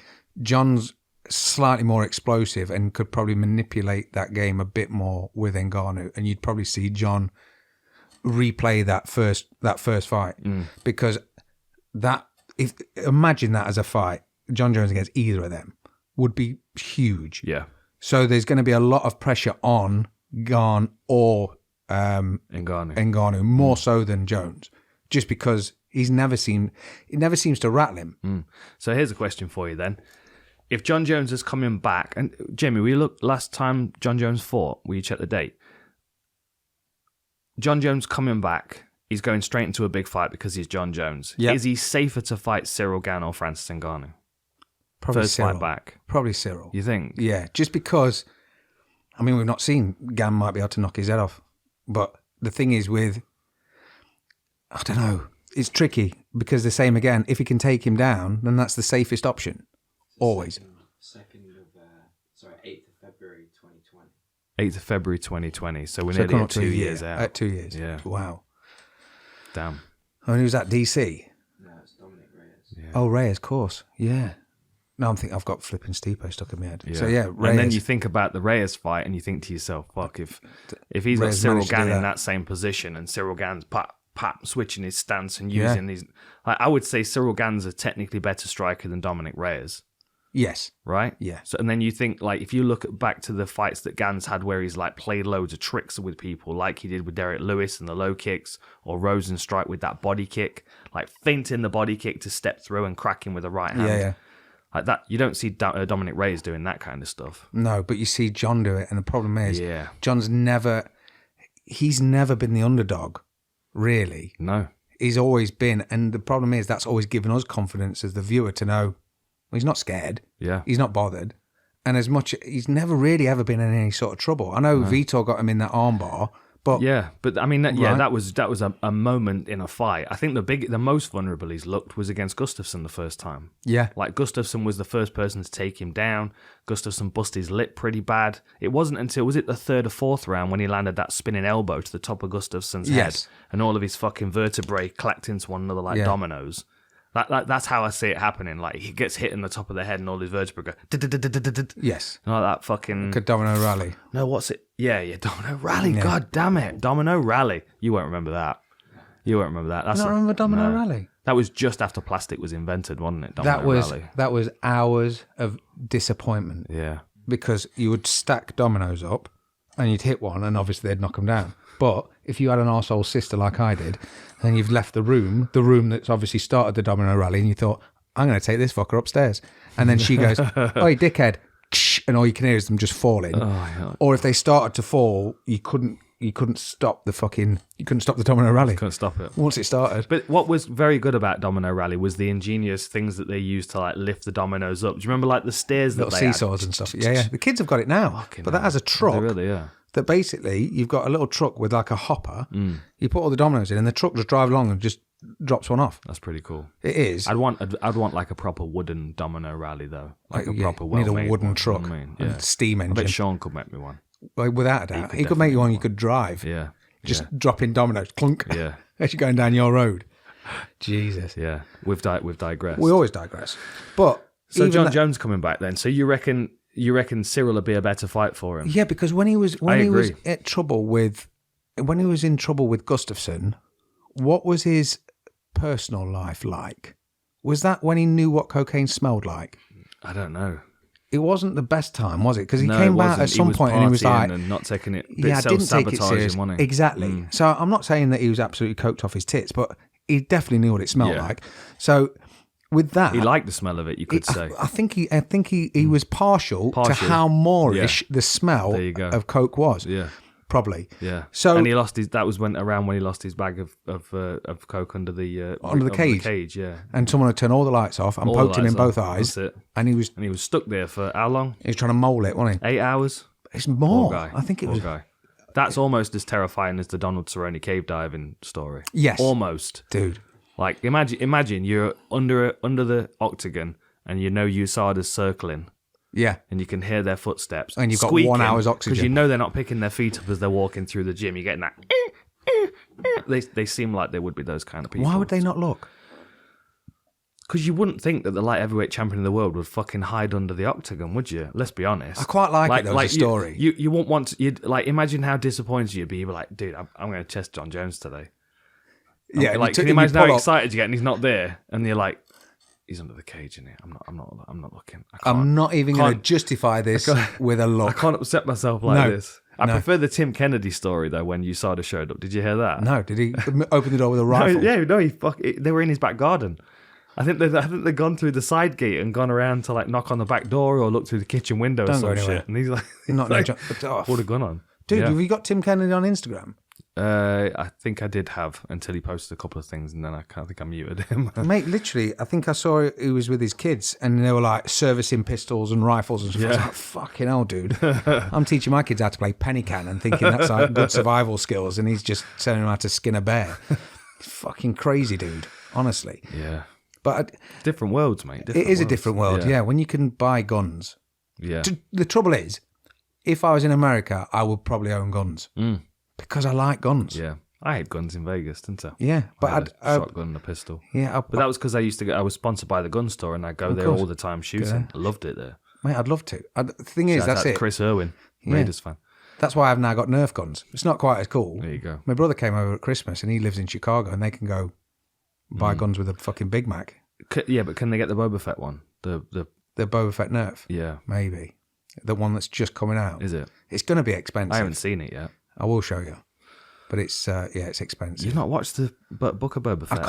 John's slightly more explosive and could probably manipulate that game a bit more with Ngannou, and you'd probably see John replay that first fight, because imagine that as a fight, John Jones against either of them would be huge. Yeah. So there's going to be a lot of pressure on Gane or Ngannou more so than Jones, just because it never seems to rattle him. So here's a question for you then. If John Jones is coming back, and Jamie, we looked last time John Jones fought, we checked the date. John Jones coming back, he's going straight into a big fight because he's John Jones. Yep. Is he safer to fight Cyril Gane or Francis Ngannou? Probably First Cyril. fight back. Probably Cyril. You think? Yeah, just because, I mean, we've not seen Gane might be able to knock his head off. But the thing is I don't know, it's tricky because the same again, if he can take him down, then that's the safest option. Always. 8th of February 2020. 8th of February 2020. So we're nearly at 2 years out. At 2 years. Yeah. Wow. Damn. Oh, and he was at DC. No, it's Dominic Reyes. Yeah. Oh, Reyes, of course. Yeah. No, I'm thinking I've got flipping Stipe stuck in my head. Yeah. So yeah, Reyes. And then you think about the Reyes fight and you think to yourself, fuck, if he's got Reyes Cyril managed to do Gane in that. that same position and Cyril Gane's switching his stance and using these. I would say Cyril Gann's a technically better striker than Dominic Reyes. Yes. Right? Yeah. So, and then you think, like, if you look back to the fights that Gann's had where he's, like, played loads of tricks with people, like he did with Derek Lewis and the low kicks, or Rosenstrike with that body kick, like feinting the body kick to step through and crack him with a right hand. Yeah. Like that. You don't see Dominic Reyes doing that kind of stuff. No, but you see John do it, and the problem is John's he's never been the underdog, really. No. He's always been, and the problem is that's always given us confidence as the viewer to know, well, he's not scared. Yeah. He's not bothered. And as much, he's never really ever been in any sort of trouble. I know Vitor got him in that armbar, but... Yeah, but I mean, that was a moment in a fight. I think the most vulnerable he's looked was against Gustafsson the first time. Yeah. Like, Gustafsson was the first person to take him down. Gustafsson busted his lip pretty bad. It wasn't until, was it the third or fourth round when he landed that spinning elbow to the top of Gustafsson's head, and all of his fucking vertebrae clacked into one another like dominoes. That's how I see it happening. Like, he gets hit in the top of the head and all his vertebrae go... Yes. Like that fucking... Like a Domino Rally. No, what's it? Yeah, Domino Rally. Yeah. God damn it. Domino Rally. You won't remember that. That's remember Domino Rally? That was just after plastic was invented, wasn't it? Rally. That was hours of disappointment. Yeah. Because you would stack dominoes up and you'd hit one and obviously they'd knock them down. But if you had an arsehole sister like I did, then you've left the room that's obviously started the Domino Rally, and you thought, I'm going to take this fucker upstairs. And then she goes, "Oi, dickhead," and all you can hear is them just falling. Oh, or if they started to fall, you couldn't stop the Domino Rally. Couldn't stop it once it started. But what was very good about Domino Rally was the ingenious things that they used to like lift the dominoes up. Do you remember like the stairs that little they seesaws had? and stuff? Yeah. The kids have got it now, but that has a truck. They really, yeah. That basically you've got a little truck with like a hopper. You put all the dominoes in, and the truck just drives along and just drops one off. That's pretty cool. It is. I'd want like a proper wooden Domino Rally though, like a proper need a wooden one, truck, you know what I mean? and steam engine. I bet Sean could make me one. Like, without a doubt, he could make you one you could drive. Yeah, just dropping dominoes, clunk. Yeah, as you're going down your road. Jesus. Yeah, we've digressed. We always digress. But so John Jones coming back then. So you reckon Cyril would be a better fight for him? Yeah, because when he was in trouble with Gustafsson, what was his personal life like? Was that when he knew what cocaine smelled like? I don't know. It wasn't the best time, was it? Because he came back at some point and he was like, and not taking it. I didn't take it serious. Wasn't he? Exactly. So I'm not saying that he was absolutely coked off his tits, but he definitely knew what it smelled like. So with that, he liked the smell of it. You could say. I think he was partial to how Moorish the smell of coke was. Yeah. Probably. Yeah. So, and he lost his. That was when he lost his bag of coke under the cage. Yeah. And someone had turned all the lights off and poked him in both eyes. That's it. And he was stuck there for how long? He was trying to mole it, wasn't he? 8 hours. It's more. Poor guy. I think it was. Guy. That's almost as terrifying as the Donald Cerrone cave diving story. Yes. Almost, dude. Like imagine you're under the octagon and you know USADA's circling. Yeah. And you can hear their footsteps. And you've got 1 hour's oxygen. Because you know they're not picking their feet up as they're walking through the gym. You're getting that. They seem like they would be those kind of people. Why would they not look? Because you wouldn't think that the light heavyweight champion of the world would fucking hide under the octagon, would you? Let's be honest. I quite like it though, as a story. You won't want to. You'd like imagine how disappointed you'd be. You'd be like, dude, I'm going to chest John Jones today. Yeah. Like, can you imagine how excited you get and he's not there? And you're like, he's under the cage, isn't he? I'm not looking. I'm not even going to justify this with a look. I can't upset myself like this. I prefer the Tim Kennedy story though. When USADA showed up, did you hear that? No, did he open the door with a rifle? They were in his back garden. I think they've gone through the side gate and gone around to like knock on the back door or look through the kitchen window or some shit. And he's like, with a gun on. Dude, have you got Tim Kennedy on Instagram? I think I did have until he posted a couple of things, and then I think I muted him. Mate, literally, I think I saw he was with his kids, and they were like servicing pistols and rifles and stuff. I was like, fucking hell, dude! I'm teaching my kids how to play penny cannon, thinking that's like good survival skills, and he's just telling them how to skin a bear. Fucking crazy, dude. Honestly. Yeah. But different worlds, mate. It is a different world. Yeah. When you can buy guns. Yeah. The trouble is, if I was in America, I would probably own guns. Because I like guns. Yeah. I had guns in Vegas, didn't I? Yeah. But I had a shotgun and a pistol. Yeah. But that was because I was sponsored by the gun store and I'd go there all the time shooting. I loved it there. Mate, I'd love to. The thing is, that's it. Chris Irwin, Raiders fan. That's why I've now got Nerf guns. It's not quite as cool. There you go. My brother came over at Christmas and he lives in Chicago and they can go buy guns with a fucking Big Mac. Yeah, but can they get the Boba Fett one? The Boba Fett Nerf? Yeah. Maybe. The one that's just coming out. Is it? It's going to be expensive. I haven't seen it yet. I will show you. But it's it's expensive. You've not watched the Book of Boba Fett,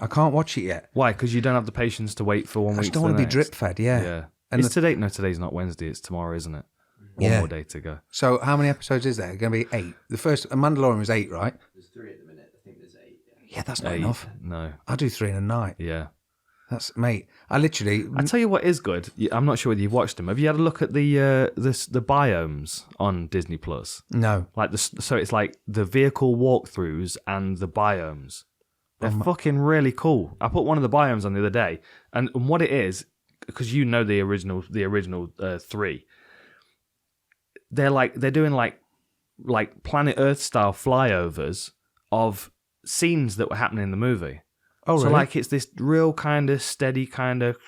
I can't watch it yet. Why? Because you don't have the patience to wait for 1 week. I just don't want to be drip fed, yeah. Yeah. And it's today. No, today's not Wednesday. It's tomorrow, isn't it? One more day to go. So how many episodes is there? Going to be 8. The first Mandalorian was 8, right? There's 3 at the minute. I think there's 8. Yeah, that's not 8. enough. No. I do 3 in a night. Yeah. That's mate. I literally. I tell you what is good. I'm not sure whether you've watched them. Have you had a look at the biomes on Disney Plus? No. So it's like the vehicle walkthroughs and the biomes. They're fucking really cool. I put one of the biomes on the other day, and what it is, because you know the original 3. They're doing like Planet Earth style flyovers of scenes that were happening in the movie. Oh, so really? like it's this real kind of steady kind of,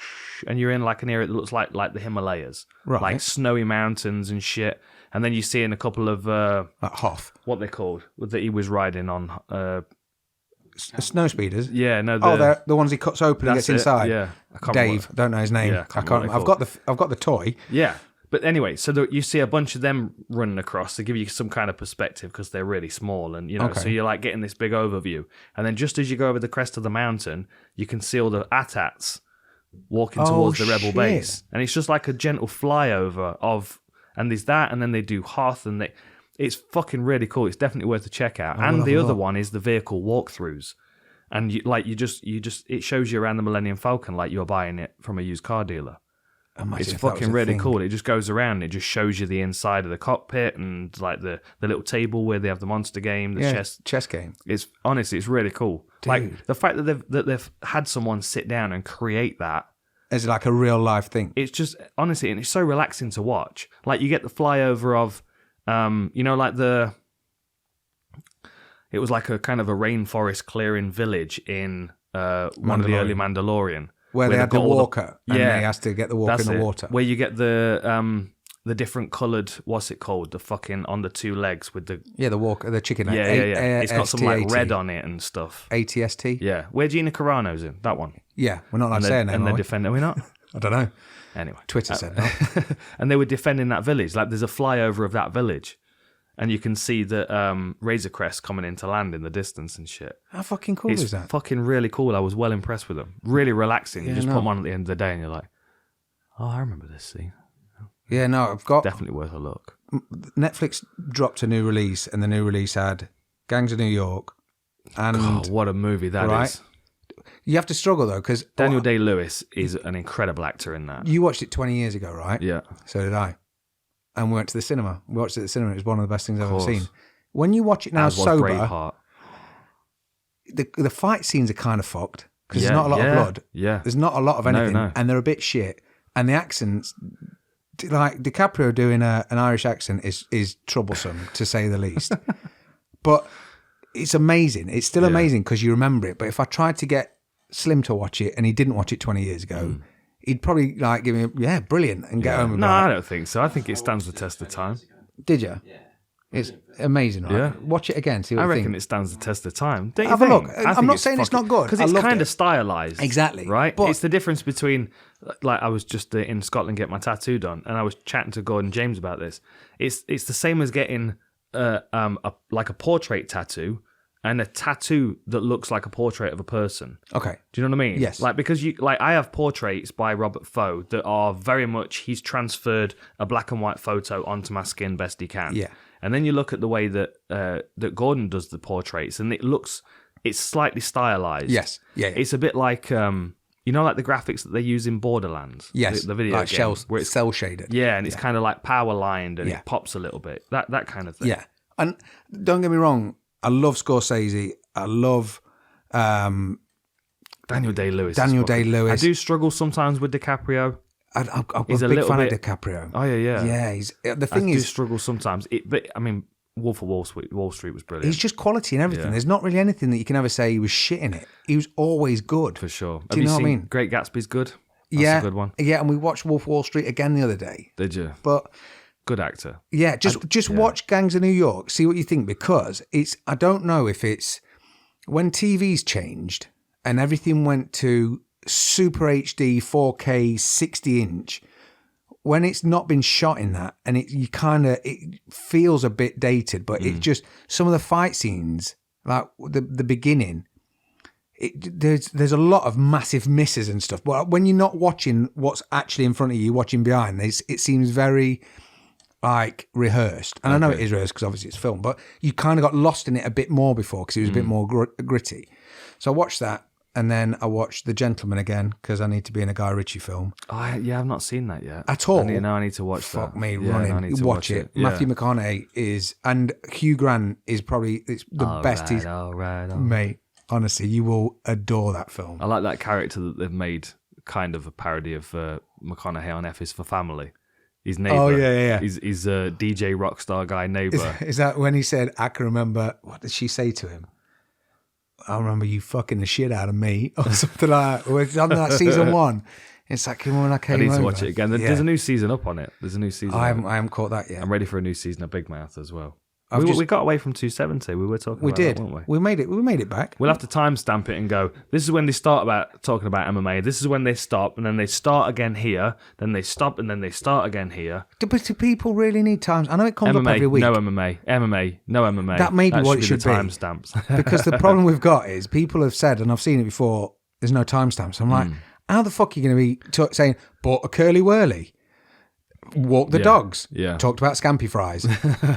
and you're in like an area that looks like the Himalayas, Right. like snowy mountains and shit. And then you see in a couple of Like Hoth. what they called that he was riding on. Snow speeders. Yeah, no. They're the ones he cuts open and that's gets inside. It, yeah, I can't Dave, remember. don't know his name. Yeah, I I can't can't. remember what I've got the toy. Yeah, but anyway, so you see a bunch of them running across to give you some kind of perspective because they're really small, and so you're like getting this big overview, and then just as you go over the crest of the mountain, you can see all the AT-ATs walking towards the rebel shit. base, and it's just like a gentle flyover of, and there's that, and then they do Hoth, and it's fucking really cool. It's definitely worth a check out. And the other one is the vehicle walkthroughs. And you it shows you around the Millennium Falcon like you're buying it from a used car dealer. Imagine It's if that was fucking a really thing. cool. It just goes around and it just shows you the inside of the cockpit and like the little table where they have the monster game, the chess game. It's honestly, it's really cool. Dude. Like the fact that they've had someone sit down and create that. It's like a real life thing. It's just honestly, and it's so relaxing to watch. Like you get the flyover of, like it was like a kind of a rainforest clearing village in one of the early Mandalorian. Where they had the got all walker and they has to get the walker in the it. water. Where you get the different coloured, what's it called? The fucking on the 2 legs with the... Yeah, the walker, the chicken. Yeah. It's got some like red on it and stuff. ATST? Yeah. Where Gina Carano's in, that one. Yeah, we're not allowed to say her name, and are they're we? defending... Are we not? I don't know. Anyway. Twitter said that. And they were defending that village. Like there's a flyover of that village. And you can see the Razor Crest coming into land in the distance and shit. How fucking cool It's is that? fucking really cool. I was well impressed with them. Really relaxing. You just put them on at the end of the day and you're like, oh, I remember this scene. Yeah, no, I've got... Definitely worth a look. Netflix dropped a new release and the new release had Gangs of New York and... God, what a movie that is. Right? You have to struggle, though, because... Daniel Day-Lewis is an incredible actor in that. You watched it 20 years ago, right? Yeah. So did I. And we went to the cinema. We watched it at the cinema. It was one of the best things I've ever course. seen. When you watch it now As was sober, Braveheart. the fight scenes are kind of fucked because there's not a lot of blood. Yeah. There's not a lot of anything. No. And they're a bit shit. And the accents, like DiCaprio doing an Irish accent is troublesome, to say the least. But it's amazing. It's still amazing because you remember it. But if I tried to get Slim to watch it and he didn't watch it 20 years ago, he'd probably like give me, brilliant, and get home and No, be like, I don't think so. I think it stands the test of time. did you? Yeah. It's amazing, right? Yeah. Watch it again, see what I you reckon think. it stands the test of time. Don't you Have a think? look. I I'm think not saying it's not good. because I it's loved kind it. of stylized. Exactly. Right? But- it's the difference between, like, I was just in Scotland getting my tattoo done, and I was chatting to Gordon James about this. It's the same as getting a portrait tattoo and a tattoo that looks like a portrait of a person. Okay. Do you know what I mean? Yes. Like, because I have portraits by Robert Foe that are very much, he's transferred a black and white photo onto my skin best he can. Yeah. And then you look at the way that that Gordon does the portraits, and it's slightly stylized. Yes. Yeah. It's a bit like, like the graphics that they use in Borderlands. Yes. The video like game. shells, where it's, cell shaded. yeah, and it's kind of like power lined and Yeah. it pops a little bit. That kind of thing. Yeah. And don't get me wrong, I love Scorsese. I love Daniel Day-Lewis. Daniel is fucking- Day-Lewis. I do struggle sometimes with DiCaprio. I'm He's a a big little fan bit- of DiCaprio. Oh, yeah. Yeah, he's the I thing do is, struggle sometimes. But I mean, Wolf of Wall Street was brilliant. he's just quality in everything. Yeah. There's not really anything that you can ever say he was shit in it. He was always good. for sure. Do you know what I mean? Great Gatsby's good. That's Yeah, a good one. Yeah, and we watched Wolf of Wall Street again the other day. Did you? But Good actor. Yeah, just watch Gangs of New York, see what you think, because I don't know if it's when TV's changed and everything went to Super HD 4K 60-inch, when it's not been shot in that, and it feels a bit dated, but it just, some of the fight scenes, like the beginning, there's a lot of massive misses and stuff, but when you're not watching what's actually in front of you, watching behind, it seems very like rehearsed. And I know it is rehearsed because obviously it's film, but you kind of got lost in it a bit more before because it was a bit more gritty. So I watched that, and then I watched The Gentleman again because I need to be in a Guy Ritchie film. Oh, I've not seen that yet. At all? I need to watch that. Fuck me, Yeah, running. I need to watch it. Yeah. Matthew McConaughey is, and Hugh Grant is probably the best. All right. Mate, honestly, you will adore that film. I like that character that they've made kind of a parody of McConaughey on F is for Family. His neighbour. Oh, yeah. He's a DJ rockstar guy neighbour. Is that when he said, I can remember, what did she say to him? I remember you fucking the shit out of me, or something like that. It's on that season 1. It's like when I came I need over. to watch it again. There's a new season up on it. I haven't caught that yet. I'm ready for a new season of Big Mouth as well. I've We got away from 270. We were talking about that, weren't we? We made it back. We'll have to timestamp it and go, this is when they start talking about MMA. This is when they stop, and then they start again here. Then they stop, and then they start again here. But do people really need times? I know it comes up every week. No MMA. MMA, no MMA. That may be what it should be. Timestamps. Because the problem we've got is people have said, and I've seen it before, there's no timestamps. I'm like, how the fuck are you going to be saying, bought a curly whirly? Walk the dogs. Yeah. Talked about scampi fries.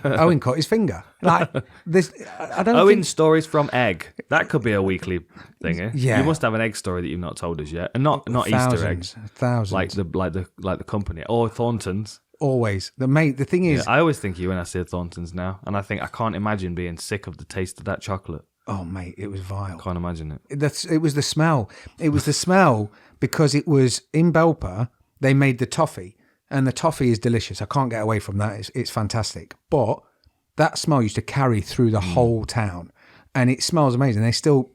Owen cut his finger. Like this, I don't. Owen stories from egg. That could be a weekly thing. Eh? Yeah. You must have an egg story that you've not told us yet, and not Easter eggs. Thousands. Like the company or Thornton's. Always. The thing is, I always think you when I say Thornton's now, and I think I can't imagine being sick of the taste of that chocolate. oh mate, it was vile. Can't imagine it. It was the smell. It was the smell because it was in Belper. They made the toffee. And the toffee is delicious. I can't get away from that. It's fantastic. But that smell used to carry through the whole town. And it smells amazing. They still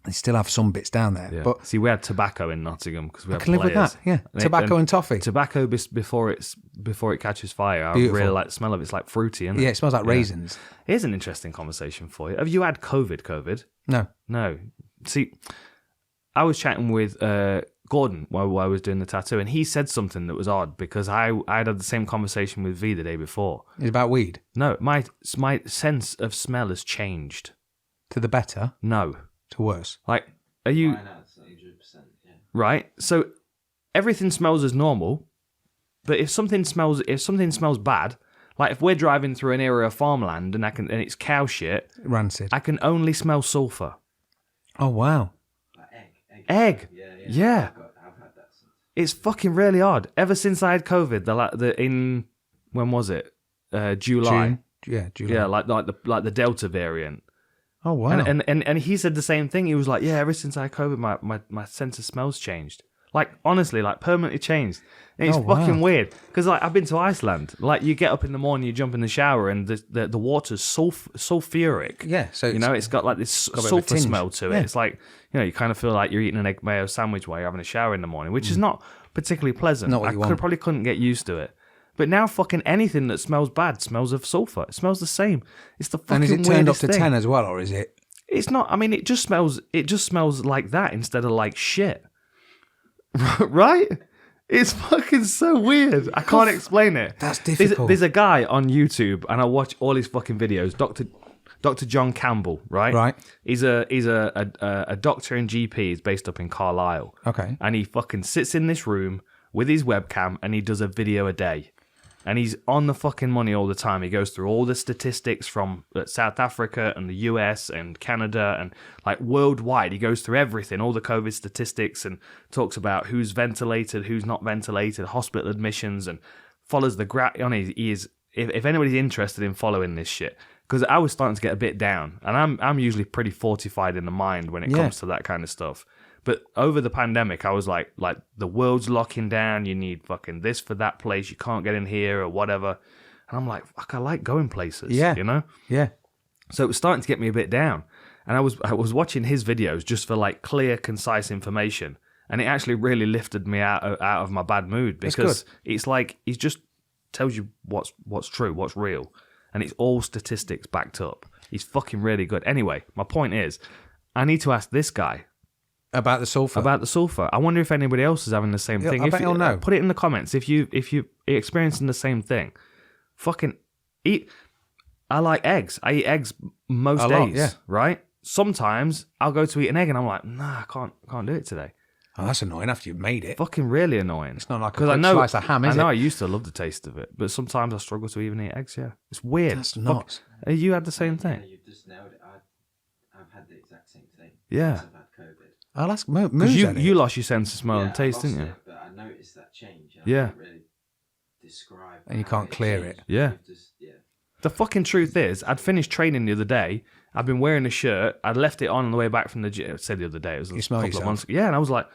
have some bits down there. Yeah. But see, we had tobacco in Nottingham because we had I can live with that. Yeah, tobacco and toffee. Tobacco before it catches fire. Beautiful. I really like the smell of it. It's like fruity, isn't it? Yeah, it smells like raisins. Here's an interesting conversation for you. Have you had COVID? No. See, I was chatting with Gordon while I was doing the tattoo, and he said something that was odd because I had the same conversation with V the day before. It's about weed. No, my sense of smell has changed. To the better? No. To worse? Like, are you... Mine has 100%, yeah. Right? So, everything smells as normal, but if something smells bad, like if we're driving through an area of farmland and it's cow shit... Rancid. I can only smell sulfur. Oh, wow. Like egg. Yeah. I've had that since. It's fucking really odd. Ever since I had COVID, when was it? July. June? July. Yeah, like the Delta variant. Oh wow. And he said the same thing. He was like, yeah, ever since I had COVID, my sense of smells changed. Like honestly, like permanently changed. And it's fucking weird because like I've been to Iceland. Like you get up in the morning, you jump in the shower, and the water's sulfuric. Yeah, so it's got like this sulfur smell to it. Yeah. It's like you kind of feel like you're eating an egg mayo sandwich while you're having a shower in the morning, which is not particularly pleasant. Not what you want. Probably couldn't get used to it. But now fucking anything that smells bad smells of sulfur. It smells the same. It's the fucking and is it turned up weirdest to thing. 10 as well, or is it? It's not. I mean, it just smells like that instead of like shit. Right? It's fucking so weird. I can't explain it. That's difficult. There's a guy on YouTube, and I watch all his fucking videos. Dr. John Campbell, right? Right. He's a doctor and GP. He's based up in Carlisle. Okay. And he fucking sits in this room with his webcam, and he does a video a day. And he's on the fucking money all the time. He goes through all the statistics from South Africa and the US and Canada and like worldwide. He goes through everything, all the COVID statistics, and talks about who's ventilated, who's not ventilated, hospital admissions, and follows the graph. He is, if anybody's interested in following this shit, because I was starting to get a bit down, and I'm usually pretty fortified in the mind when it comes to that kind of stuff. But over the pandemic, I was like the world's locking down. You need fucking this for that place. You can't get in here or whatever. And I'm like, fuck, I like going places. Yeah. You know? Yeah. So it was starting to get me a bit down. And I was watching his videos just for like clear, concise information. And it actually really lifted me out of my bad mood because it's like he's just tells you what's true, what's real, and it's all statistics backed up. He's fucking really good. Anyway, my point is, I need to ask this guy About the sulfur. I wonder if anybody else is having the same thing. I bet he'll know. Put it in the comments if you experiencing the same thing. Fucking eat. I like eggs. I eat eggs most days. Right? Sometimes I'll go to eat an egg and I'm like, nah, I can't do it today. Oh, that's annoying after you've made it. Fucking really annoying. It's not like a slice of ham, is it? I know I used to love the taste of it, but sometimes I struggle to even eat eggs, yeah. It's weird. That's nuts. You had the same thing? Yeah, you've just nailed it. I've had the exact same thing. Yeah. Since I've had COVID. I'll ask Because you lost your sense of smell and taste, didn't you? But I noticed that change. I Yeah. can't really describe. And you how can't clear it. changed. Yeah. You've just, The fucking truth is, I'd finished training the other day. I'd been wearing a shirt. I'd left it on the way back from the gym. I said the other day. It was You a smell couple of yourself. months ago. Yeah, and I was like,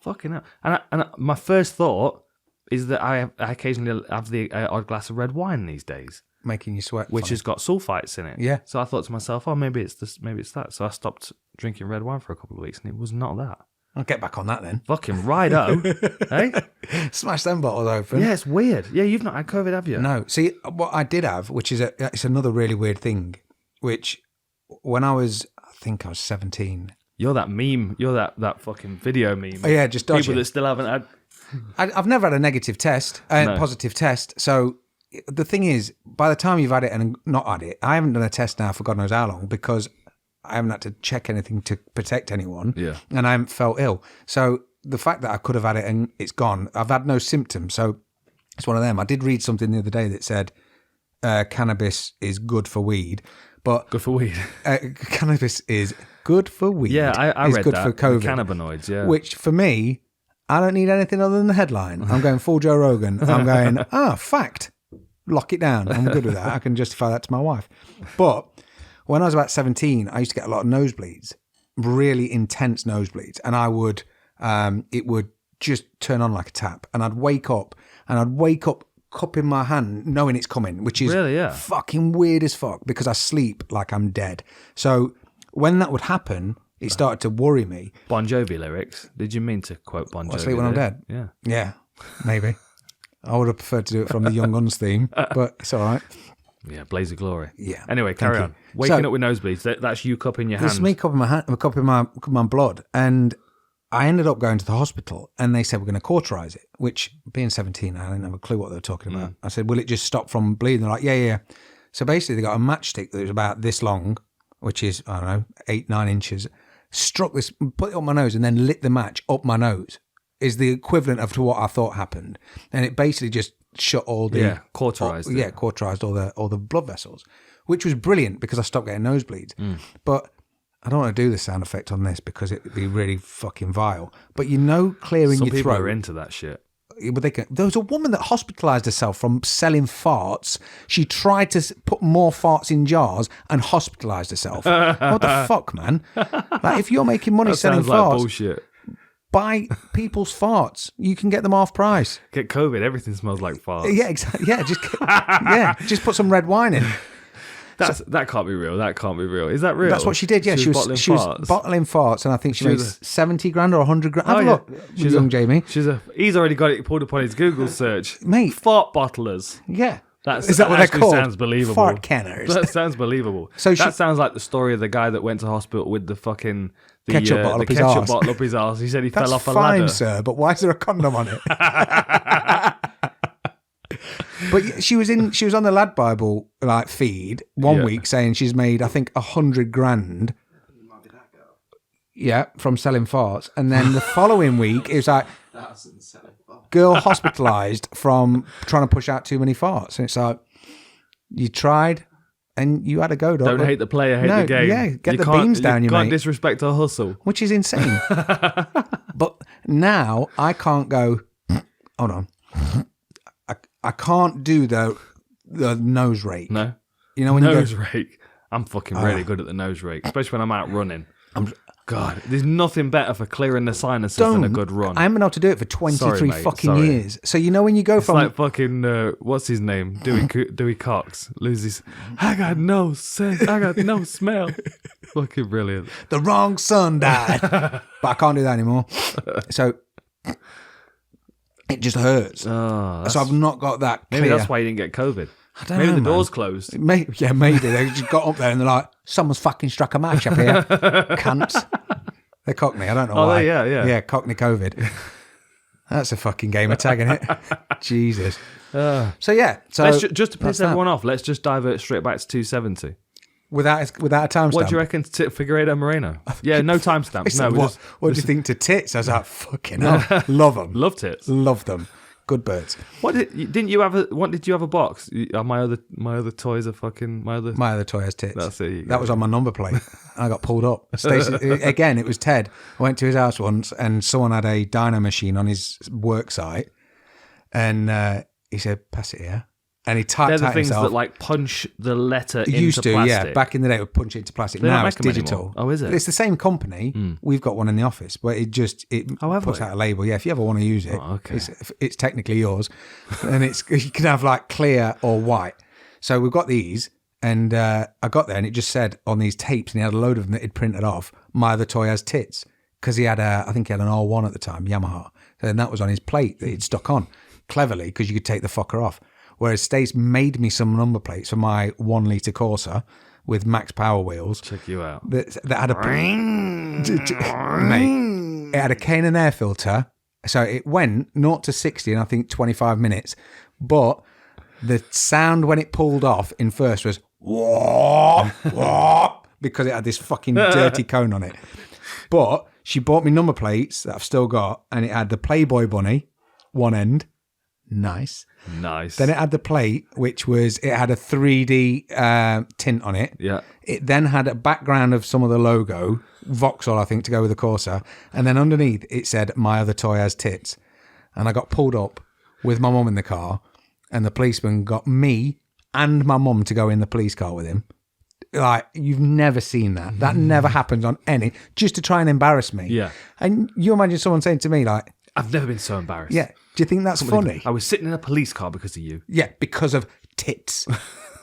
fucking hell. And my first thought is that I occasionally have the odd glass of red wine these days, Making you sweat. which funny. has got sulfites in it. Yeah. So I thought to myself, oh, maybe it's this, maybe it's that. So I stopped drinking red wine for a couple of weeks, and it was not that. I'll get back on that then. Fucking righto, hey? Smash them bottles open. Yeah, it's weird. Yeah, you've not had COVID, have you? No. See, what I did have, which is it's another really weird thing, which when I think I was 17. You're that meme. You're that fucking video meme. Oh, yeah, just dodgy. People that still haven't had. I've never had a negative test, positive test. So the thing is, by the time you've had it and not had it, I haven't done a test now for God knows how long because I haven't had to check anything to protect anyone. Yeah. And I haven't felt ill. So the fact that I could have had it and it's gone, I've had no symptoms. So it's one of them. I did read something the other day that said cannabis is good for weed. But Good for weed. Cannabis is good for weed. Yeah, I It's read good that. for COVID. The cannabinoids, yeah. Which for me, I don't need anything other than the headline. I'm going full Joe Rogan. I'm going, fact. Lock it down. I'm good with that. I can justify that to my wife. But when I was about 17, I used to get a lot of nosebleeds, really intense nosebleeds. And it would just turn on like a tap. And I'd wake up cup in my hand knowing it's coming, which is Really, yeah. fucking weird as fuck because I sleep like I'm dead. So when that would happen, it started to worry me. Bon Jovi lyrics. Did you mean to quote Bon Jovi? I sleep when I'm there? dead. Yeah. Yeah, maybe. I would have preferred to do it from the Young Guns theme, but it's all right. Yeah, Blaze of Glory. Yeah. Anyway, carry Thank on. you. Waking So- up with nosebleeds. That's you cupping your hand. This is me cupping my hand, cupping my blood, and I ended up going to the hospital, and they said we're going to cauterize it. Which, being 17, I didn't have a clue what they were talking about. I said, "Will it just stop from bleeding?" They're like, "Yeah." So basically, they got a matchstick that was about this long, which is I don't know 8-9 inches. Struck this, put it on my nose, and then lit the match up my nose. Is the equivalent of to what I thought happened, and it basically just shut all the cauterized. cauterized all the blood vessels, which was brilliant because I stopped getting nosebleeds. But I don't want to do the sound effect on this because it'd be really fucking vile. But clearing Some your people throat. are into that shit. But there was a woman that hospitalised herself from selling farts. She tried to put more farts in jars and hospitalised herself. What the fuck, man? Like, if you're making money That selling sounds like farts, bullshit. buy people's farts. You can get them half price. Get COVID. Everything smells like farts. Yeah, exactly. Yeah, just put some red wine in. That can't be real. That can't be real. Is that real? That's what she did. Yeah, she was bottling farts, and I think she made 70 grand or 100 grand. Have a look, She's young Jamie. He's already got it pulled up on his Google search. Mate. Fart bottlers. Yeah. Is that what they're called? Sounds believable. Fart canners. That sounds believable. So that sounds like the story of the guy that went to hospital with the fucking ketchup bottle up his arse. bottle up his arse. He said he That's fell off a fine, ladder. sir, but why is there a condom on it? But she was on the Lad Bible feed one week saying she's made, I think, 100 grand. It might be that girl. Yeah, from selling farts. And then the following week, it was like, Thousands selling farts. girl hospitalised from trying to push out too many farts. And it's like, you tried and you had a go, dog. Don't hate the player, hate the game. Yeah, get You the can't- beams down, you you can't mate. disrespect her hustle. Which is insane. But now I can't go, hold on. I can't do the nose rake. No. You know when Nose you go, rake. I'm fucking really good at the nose rake, especially when I'm out running. God, there's nothing better for clearing the sinuses than a good run. I haven't been able to do it for 23 Sorry, mate, fucking sorry. years. So you know when you go It's from like fucking, what's his name? Dewey Cox loses. I got no sense. I got no smell. Fucking brilliant. the wrong son died. But I can't do that anymore. So It just hurts. Oh, So I've not got that clear. maybe that's why you didn't get COVID. I don't Maybe know, the man. door's closed. Maybe they just got up there and they're like, someone's fucking struck a match up here, cunts. They're Cockney. I don't know why. Yeah, Cockney COVID. That's a fucking game of tag, isn't it? Jesus. So yeah. So Let's just to piss that's that. everyone off, let's just divert straight back to 270. without a timestamp. What do you reckon to Figueredo Moreno? Yeah, no timestamp. No, what do you think to tits? I was like, fucking hell. Love them. Love tits. Love them. Good birds. What did you have a box? My other toys are fucking my other toy has tits. That's it. That was on my number plate. I got pulled up. Stacey, again, it was Ted. I went to his house once and someone had a dyno machine on his work site and he said, pass it here. And he typed They're the out things himself. that like punch the letter into Used to, plastic. yeah. Back in the day, it would punch it into plastic. They Now don't it's make 'em digital. anymore. Oh, is it? But it's the same company. We've got one in the office, but it have puts we? out a label. Yeah, if you ever want to use it, Oh, okay. it's technically yours, and you can have like clear or white. So we've got these, and I got there, and it just said on these tapes, and he had a load of them that he'd printed off. My other toy has tits because I think he had an R1 at the time, Yamaha, and that was on his plate that he'd stuck on cleverly because you could take the fucker off. Whereas Stace made me some number plates for my 1 litre Corsa with max power wheels. Check you out. That had mate, it had a cane and air filter. So it went 0 to 60 in I think 25 minutes. But the sound when it pulled off in first was whoop, whoop, because it had this fucking dirty cone on it. But she bought me number plates that I've still got, and it had the Playboy bunny, one end. Nice. Then it had the plate, which it had a 3D tint on it. Yeah. It then had a background of some of the logo, Vauxhall, I think, to go with the Corsa. And then underneath it said, my other toy has tits. And I got pulled up with my mum in the car, and the policeman got me and my mum to go in the police car with him. Like, you've never seen that. That never happens on any, just to try and embarrass me. Yeah. And you imagine someone saying to me, like, I've never been so embarrassed. yeah, do you think that's funny? I was sitting in a police car because of you. Yeah, because of tits.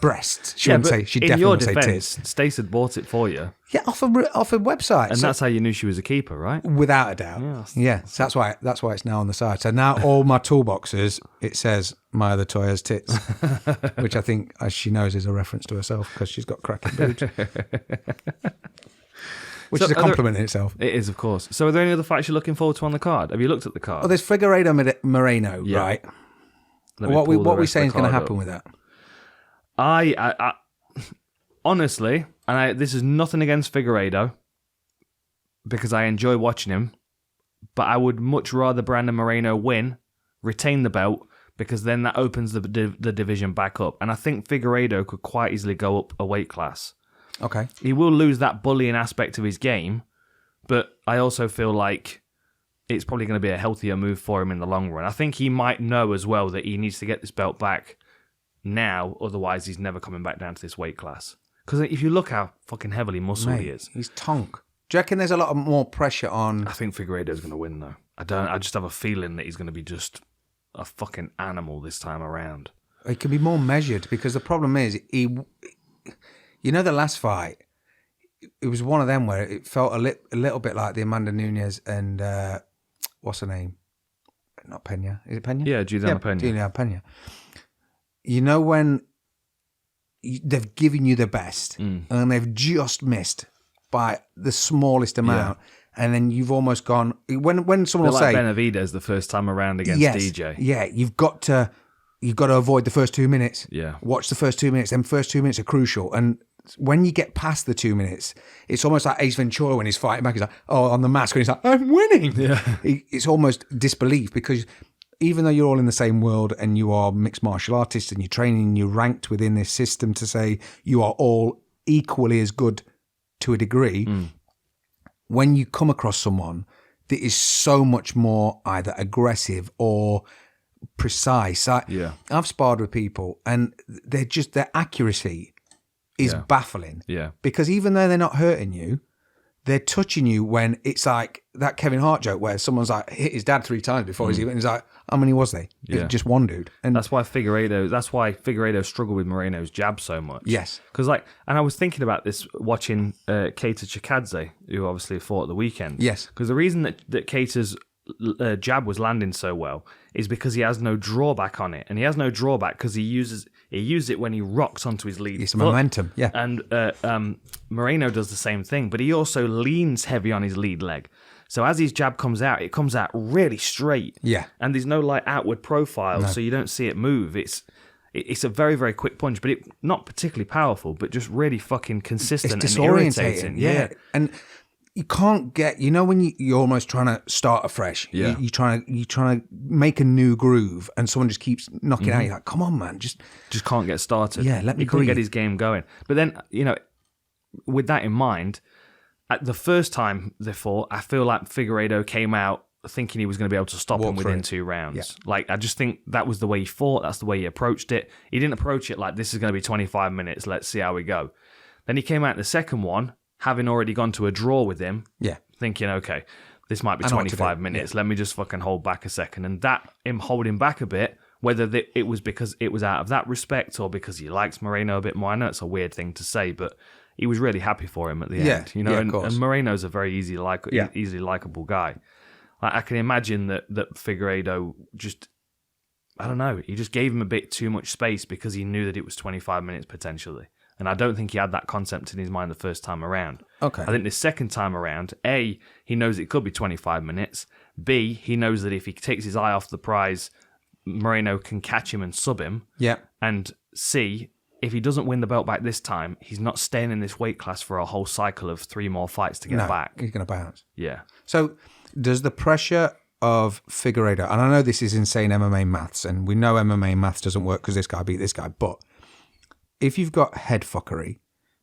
Breasts. She Yeah, wouldn't but say, she in definitely your wouldn't say defense, tits. Stace had bought it for you. Yeah, off a website. And that's how you knew she was a keeper, right? Without a doubt. Yeah, so that's why it's now on the side. So now all my toolboxes, it says, my other toy has tits, which I think, as she knows, is a reference to herself because she's got cracking boobs. Which is a compliment in itself. It is, of course. So are there any other fights you're looking forward to on the card? Have you looked at the card? Well, there's Figueredo Moreno, Yeah. right? Let me What pull the we rest of saying the is going to card happen up. with that? I honestly, this is nothing against Figueredo because I enjoy watching him, but I would much rather Brandon Moreno win, retain the belt, because then that opens the division back up. And I think Figueredo could quite easily go up a weight class. Okay. He will lose that bullying aspect of his game, but I also feel like it's probably going to be a healthier move for him in the long run. I think he might know as well that he needs to get this belt back now, otherwise he's never coming back down to this weight class. Because if you look how fucking heavily muscled he is. He's tonk. Do you reckon there's a lot more pressure on... I think Figueredo's going to win, though. I just have a feeling that he's going to be just a fucking animal this time around. He can be more measured, because the problem is, you know, the last fight, it was one of them where it felt a little bit like the Amanda Nunes and what's her name? Not Pena. Is it Pena? Yeah, Juliana Pena. Juliana Pena. You know when they've given you the best and they've just missed by the smallest amount, and then you've almost gone when someone will like say Benavidez the first time around against DJ. Yeah, you've got to avoid the first 2 minutes. Yeah. Watch the first 2 minutes. Them first 2 minutes are crucial. And when you get past the 2 minutes, it's almost like Ace Ventura when he's fighting back. He's like, oh, on the mask. And he's like, I'm winning. Yeah. It's almost disbelief, because even though you're all in the same world and you are mixed martial artists and you're training and you're ranked within this system to say you are all equally as good to a degree, when you come across someone that is so much more either aggressive or precise. I've sparred with people and their accuracy is baffling. Yeah. Because even though they're not hurting you, they're touching you when it's like that Kevin Hart joke where someone's like hit his dad 3 times before he's like, how many was they? Yeah. Just one dude. And That's why Figueredo struggled with Moreno's jab so much. Yes. Because and I was thinking about this watching Keita Chikadze, who obviously fought at the weekend. Yes. Because the reason that Keita's jab was landing so well is because he has no drawback on it, and he has no drawback because he uses it when he rocks onto his lead. It's foot. momentum, yeah. And Moreno does the same thing, but he also leans heavy on his lead leg. So as his jab comes out, it comes out really straight. Yeah. And there's no like outward profile, No. so you don't see it move. It's a very, very quick punch, but not particularly powerful, but just really fucking consistent It's and disorientating. irritating. Yeah. And you can't get, when you're almost trying to start afresh. Yeah. You're trying to make a new groove, and someone just keeps knocking out. You're like, come on, man, just can't get started. Yeah, let me He couldn't breathe. get his game going. But then, with that in mind, at the first time they fought, I feel like Figueredo came out thinking he was going to be able to stop him within 2 rounds. Yeah. Like, I just think that was the way he fought. That's the way he approached it. He didn't approach it like, this is going to be 25 minutes. Let's see how we go. Then he came out in the second one, having already gone to a draw with him. Yeah. Thinking, okay, this might be I know what to 25 do. minutes. Yeah. Let me just fucking hold back a second. And that, him holding back a bit, whether it was because it was out of that respect or because he likes Moreno a bit more. I know it's a weird thing to say, but he was really happy for him at the end. Of course. And Moreno's a very easily likable guy. I can imagine that Figueredo just, I don't know, he just gave him a bit too much space because he knew that it was 25 minutes potentially. And I don't think he had that concept in his mind the first time around. Okay. I think the second time around, A, he knows it could be 25 minutes. B, he knows that if he takes his eye off the prize, Moreno can catch him and sub him. Yeah. And C, if he doesn't win the belt back this time, he's not staying in this weight class for a whole cycle of 3 more fights to get back. He's going to bounce. Yeah. So does the pressure of Figueredo, and I know this is insane MMA maths, and we know MMA maths doesn't work because this guy beat this guy, but if you've got head fuckery,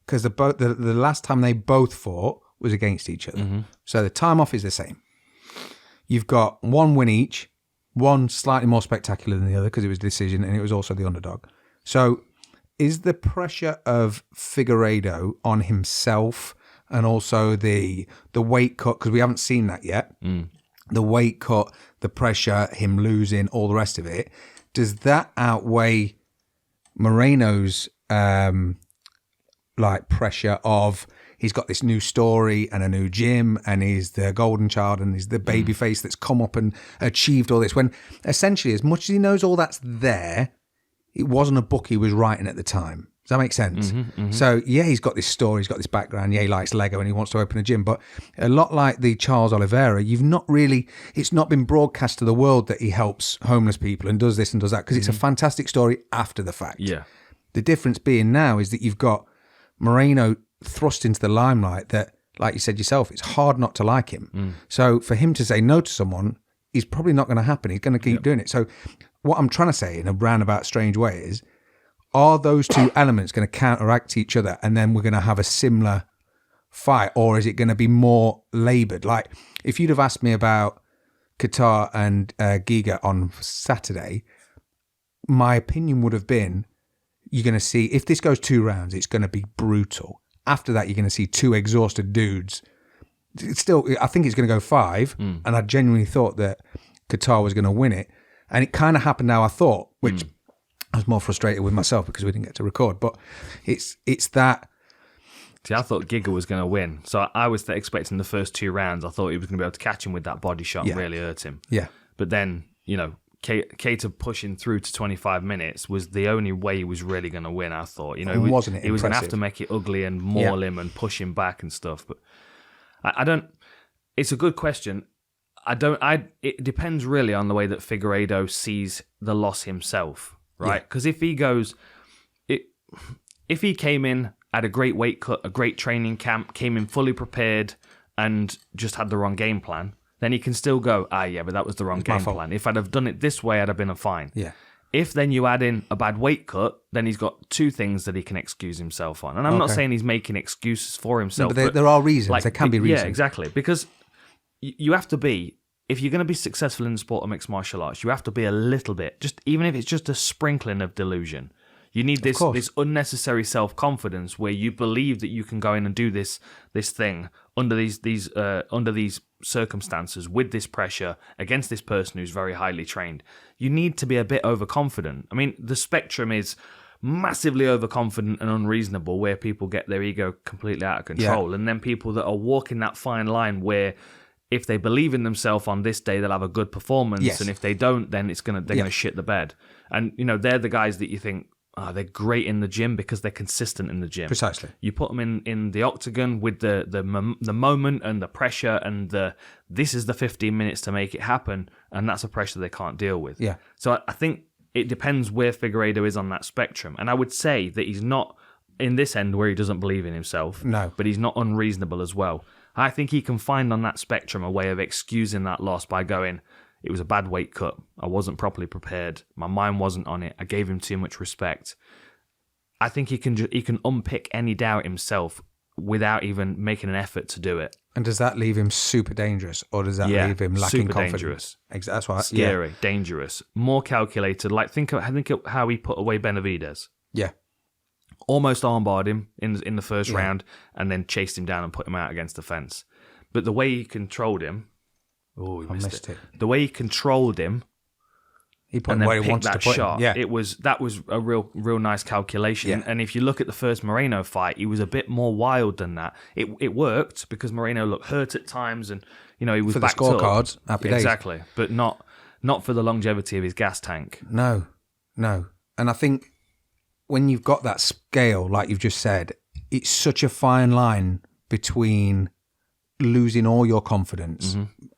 because the last time they both fought was against each other, so the time off is the same. You've got one win each, one slightly more spectacular than the other because it was a decision and it was also the underdog. So is the pressure of Figueredo on himself and also the weight cut, because we haven't seen that yet, the weight cut, the pressure, him losing, all the rest of it, does that outweigh Moreno's pressure of he's got this new story and a new gym and he's the golden child and he's the baby face that's come up and achieved all this, when essentially as much as he knows all that's there, it wasn't a book he was writing at the time. Does that make sense? So, yeah, he's got this story, he's got this background, yeah, he likes Lego and he wants to open a gym, but a lot like the Charles Oliveira, it's not been broadcast to the world that he helps homeless people and does this and does that, because it's a fantastic story after the fact. Yeah. The difference being now is that you've got Moreno thrust into the limelight that, like you said yourself, it's hard not to like him. So for him to say no to someone is probably not going to happen. He's going to keep doing it. So what I'm trying to say in a roundabout, strange way is, are those two elements going to counteract each other and then we're going to have a similar fight, or is it going to be more laboured? Like, if you'd have asked me about Qatar and Giga on Saturday, my opinion would have been, you're going to see, if this goes 2 rounds, it's going to be brutal. After that, you're going to see 2 exhausted dudes. It's still, I think it's going to go 5, and I genuinely thought that Qatar was going to win it. And it kind of happened how I thought, which I was more frustrated with myself because we didn't get to record. But it's that. See, I thought Giga was going to win. So I was expecting the first 2 rounds. I thought he was going to be able to catch him with that body shot and really hurt him. Yeah. But then, Keita pushing through to 25 minutes was the only way he was really going to win, I thought. Wasn't it he was going to have impressive? to make it ugly and maul him and push him back and stuff. But I don't. It's a good question. It depends really on the way that Figueredo sees the loss himself, right? Because if he goes, if he came in at a great weight cut, a great training camp, came in fully prepared and just had the wrong game plan, then he can still go, but that was the wrong game plan. If I'd have done it this way, I'd have been fine. Yeah. If then you add in a bad weight cut, then he's got 2 things that he can excuse himself on. And I'm not saying he's making excuses for himself. No, but there are reasons. There can be reasons. Yeah, exactly. Because you have to be, if you're going to be successful in the sport of mixed martial arts, you have to be a little bit, just even if it's just a sprinkling of delusion. You need this unnecessary self-confidence where you believe that you can go in and do this thing under these circumstances with this pressure against this person who's very highly trained. You need to be a bit overconfident. I mean, the spectrum is massively overconfident and unreasonable, where people get their ego completely out of control, and then people that are walking that fine line where if they believe in themselves on this day, they'll have a good performance. Yes. And if they don't, then they're going to shit the bed. And, they're the guys that you think, they're great in the gym because they're consistent in the gym. Precisely. You put them in the octagon with the moment and the pressure and this is the 15 minutes to make it happen, and that's a pressure they can't deal with. Yeah. So I think it depends where Figueredo is on that spectrum. And I would say that he's not in this end where he doesn't believe in himself. No. But he's not unreasonable as well. I think he can find on that spectrum a way of excusing that loss by going, it was a bad weight cut. I wasn't properly prepared. My mind wasn't on it. I gave him too much respect. I think he can unpick any doubt himself without even making an effort to do it. And does that leave him super dangerous, or does that leave him lacking super confidence? Dangerous. That's why. Scary, dangerous, more calculated. Like think of how he put away Benavidez. Yeah. Almost armbarred him in the first round, and then chased him down and put him out against the fence. But the way he controlled him, he missed it. The way he controlled him, he put and him then where he picked wanted that to put shot. him. Yeah. That was a real nice calculation. Yeah. And if you look at the first Moreno fight, he was a bit more wild than that. It worked because Moreno looked hurt at times, and he was for the backed scorecards. up. Happy days. Exactly, but not for the longevity of his gas tank. No. And I think when you've got that scale, like you've just said, it's such a fine line between losing all your confidence,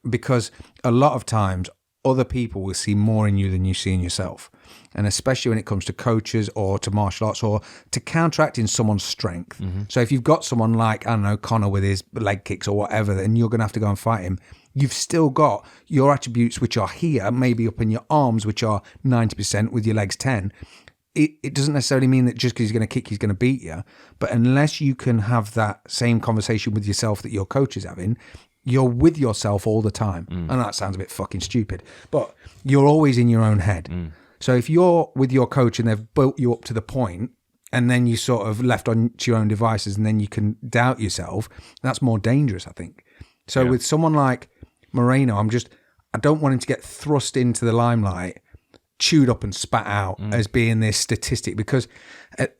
because a lot of times other people will see more in you than you see in yourself. And especially when it comes to coaches or to martial arts or to counteracting someone's strength. So if you've got someone like, I don't know, Connor with his leg kicks or whatever, then you're going to have to go and fight him. You've still got your attributes, which are here, maybe up in your arms, which are 90% with your legs 10. It doesn't necessarily mean that just because he's going to kick, he's going to beat you. But unless you can have that same conversation with yourself that your coach is having, you're with yourself all the time. And that sounds a bit fucking stupid, but you're always in your own head. So if you're with your coach and they've built you up to the point, and then you sort of left on to your own devices, and then you can doubt yourself, that's more dangerous, I think. So with someone like Moreno, I don't want him to get thrust into the limelight, chewed up and spat out as being this statistic, because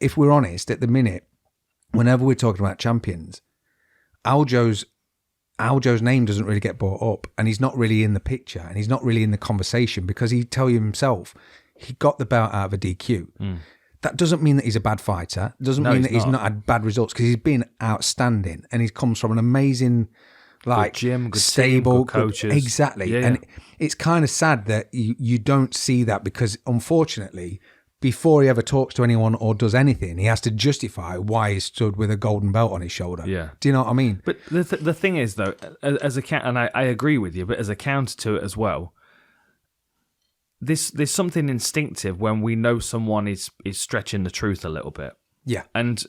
if we're honest, at the minute, whenever we're talking about champions, Aljo's name doesn't really get brought up, and he's not really in the picture, and he's not really in the conversation, because he tell you himself he got the belt out of a DQ. That doesn't mean that he's a bad fighter. It doesn't mean that he's not had bad results, because he's been outstanding, and he comes from an amazing, like, good gym, good stable, team, good coaches. Exactly. Yeah. And it's kind of sad that you don't see that, because unfortunately, before he ever talks to anyone or does anything, he has to justify why he stood with a golden belt on his shoulder. Yeah. Do you know what I mean? But the thing is, though, as a and I agree with you, but as a counter to it as well, there's something instinctive when we know someone is stretching the truth a little bit. Yeah. And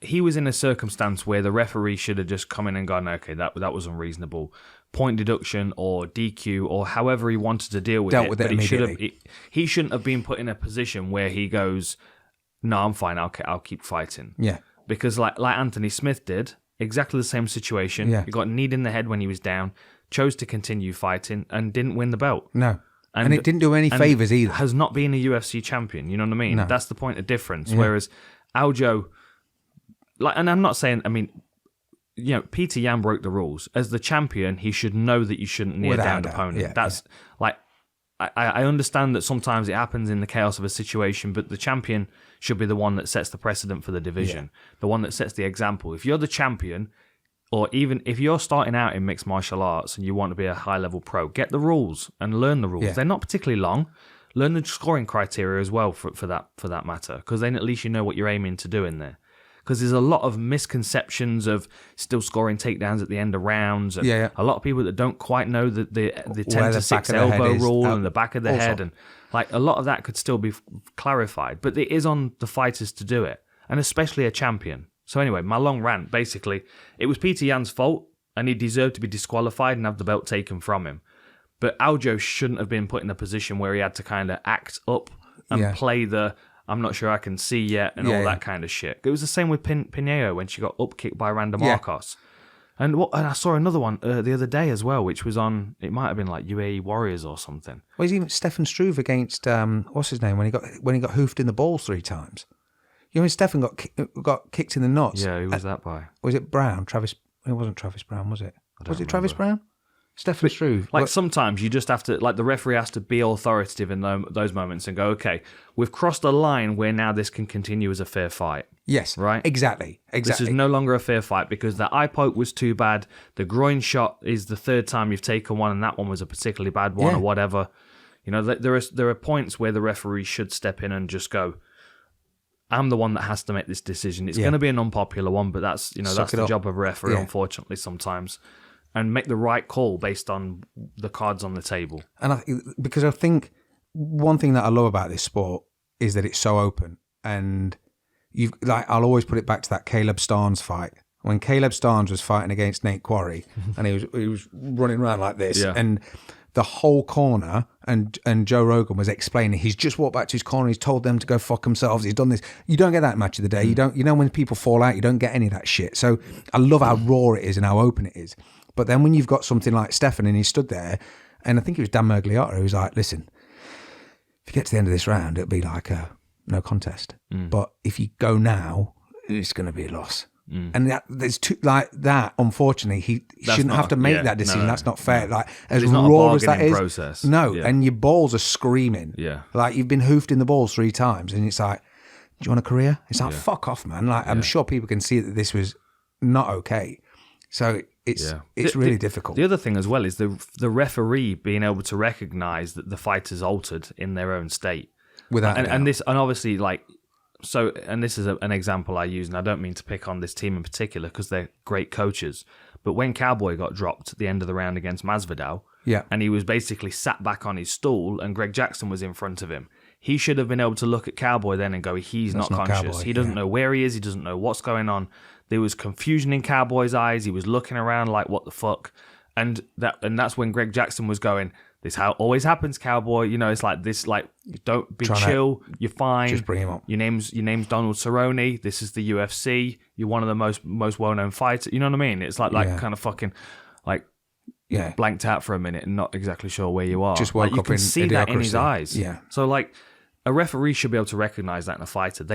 he was in a circumstance where the referee should have just come in and gone, okay, that was unreasonable. Point deduction or DQ or however he wanted to deal with Dealt it. with it but immediately. he shouldn't have been put in a position where he goes, no, I'm fine, I'll keep fighting. Yeah. Because like Anthony Smith did, exactly the same situation. Yeah. He got kneed in the head when he was down, chose to continue fighting and didn't win the belt. No. And it didn't do any favours either. Has not been a UFC champion, you know what I mean? No. That's the point of difference. Yeah. Whereas Aljo, and I'm not saying, Peter Yan broke the rules. As the champion, he should know that you shouldn't knee a downed opponent. Yeah, That's like, I understand that sometimes it happens in the chaos of a situation, but the champion should be the one that sets the precedent for the division, the one that sets the example. If you're the champion, or even if you're starting out in mixed martial arts and you want to be a high-level pro, get the rules and learn the rules. Yeah. They're not particularly long. Learn the scoring criteria as well for that matter, because then at least you know what you're aiming to do in there. Because there's a lot of misconceptions of still scoring takedowns at the end of rounds. And a lot of people that don't quite know the 10 to 6 elbow rule and the back of the head. And like a lot of that could still be clarified. But it is on the fighters to do it, and especially a champion. So anyway, my long rant, basically, it was Peter Yan's fault, and he deserved to be disqualified and have the belt taken from him. But Aljo shouldn't have been put in a position where he had to kind of act up and play the I'm not sure I can see yet and all that kind of shit. It was the same with Pinheiro when she got upkicked by Randa Marcos. And I saw another one the other day as well, which was on, it might have been like UAE Warriors or something. Well, he's even Stefan Struve against, what's his name, when he got hoofed in the balls 3 times. You know when Stefan got kicked in the nuts? Yeah, who was that by? Was it Brown? It wasn't Travis Brown, was it? Was it Travis Brown? Stefan Struve. Like sometimes you just have to, like the referee has to be authoritative in those moments and go, okay, we've crossed a line where now this can continue as a fair fight. Yes, right. Exactly. This is no longer a fair fight because the eye poke was too bad. The groin shot is the third time you've taken one, and that one was a particularly bad one, or whatever. You know, there are points where the referee should step in and just go, I'm the one that has to make this decision. It's going to be an unpopular one, but that's the job of a referee, unfortunately, sometimes. And make the right call based on the cards on the table. And because I think one thing that I love about this sport is that it's so open. And I'll always put it back to that Caleb Starnes fight. When Caleb Starnes was fighting against Nate Quarry, and he was running around like this, and the whole corner, and Joe Rogan was explaining, he's just walked back to his corner, he's told them to go fuck themselves, he's done this. You don't get that match of the day. You don't. You know, when people fall out, you don't get any of that shit. So I love how raw it is and how open it is. But then when you've got something like Stefan and he stood there, and I think it was Dan Mergliotta who was like, listen, if you get to the end of this round, it'll be like a no contest. But if you go now, it's going to be a loss. And there's two like that. Unfortunately, he shouldn't have to make that decision. That's not fair. Like as raw as that is, process. And your balls are screaming. Yeah, like you've been hoofed in the balls 3 times, and it's like, do you want a career? It's like fuck off, man. Like I'm sure people can see that this was not okay. So it's really difficult. The other thing as well is the referee being able to recognise that the fighter's altered in their own state. Without and obviously like so, and this is an example I use, and I don't mean to pick on this team in particular because they're great coaches. But when Cowboy got dropped at the end of the round against Masvidal, and he was basically sat back on his stool, and Greg Jackson was in front of him. He should have been able to look at Cowboy then and go, he's not conscious. Cowboy, he doesn't know where he is. He doesn't know what's going on. There was confusion in Cowboy's eyes. He was looking around like, what the fuck? And that's when Greg Jackson was going, this always happens, Cowboy. You know, it's like this, like, don't be chill. You're fine. Just bring him up. Your name's Donald Cerrone. This is the UFC. You're one of the most well-known fighters. You know what I mean? It's like kind of fucking, like, blanked out for a minute and not exactly sure where you are. Just woke you up can in see that in his eyes. Yeah. So, like, a referee should be able to recognize that in a fighter.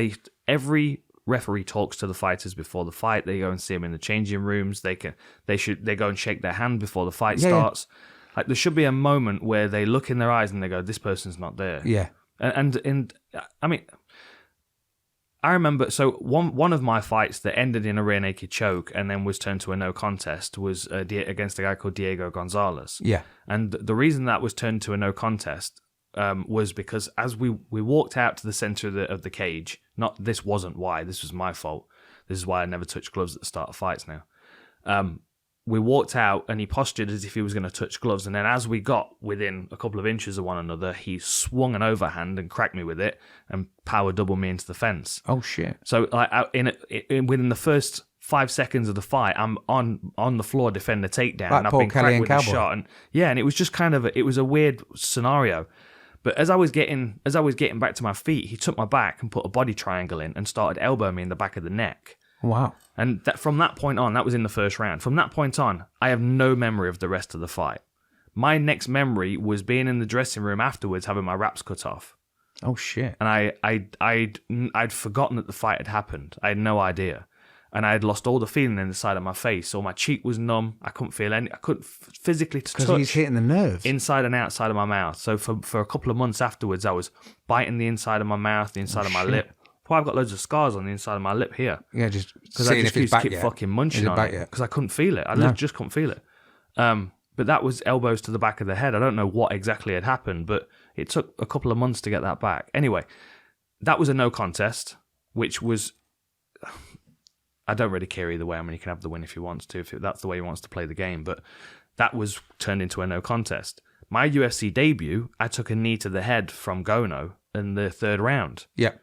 Every referee talks to the fighters before the fight. They go and see them in the changing rooms. They go and shake their hand before the fight starts. Like there should be a moment where they look in their eyes and they go, "This person's not there." Yeah. And I mean, I remember. So one of my fights that ended in a rear naked choke and then was turned to a no contest was against a guy called Diego Gonzalez. Yeah. And the reason that was turned to a no contest was because as we walked out to the center of the cage. This wasn't why. This was my fault. This is why I never touch gloves at the start of fights now. We walked out and he postured as if he was going to touch gloves. And then as we got within a couple of inches of one another, he swung an overhand and cracked me with it and power doubled me into the fence. Oh, shit. So within the first 5 seconds of the fight, I'm on the floor defending a takedown. Like and I've Paul been Kelly cracked and with a Cowboy. shot. And it was just kind of it was a weird scenario. But as I was getting back to my feet, he took my back and put a body triangle in and started elbowing me in the back of the neck. Wow. And from that point on, that was in the first round. From that point on, I have no memory of the rest of the fight. My next memory was being in the dressing room afterwards, having my wraps cut off. Oh, shit. And I'd forgotten that the fight had happened. I had no idea. And I had lost all the feeling in the side of my face. So my cheek was numb. I couldn't feel any. I couldn't physically touch. Because he's hitting the nerves. Inside and outside of my mouth. So for a couple of months afterwards, I was biting the inside of my mouth, the inside of my lip. Well, I've got loads of scars on the inside of my lip here. Yeah, just because I just used to keep fucking munching on it because I couldn't feel it. I just couldn't feel it. But that was elbows to the back of the head. I don't know what exactly had happened, but it took a couple of months to get that back. Anyway, that was a no contest, which was... I don't really care either way. I mean, you can have the win if you want to, if that's the way he wants to play the game. But that was turned into a no contest. My UFC debut, I took a knee to the head from Gono in the third round. Yeah.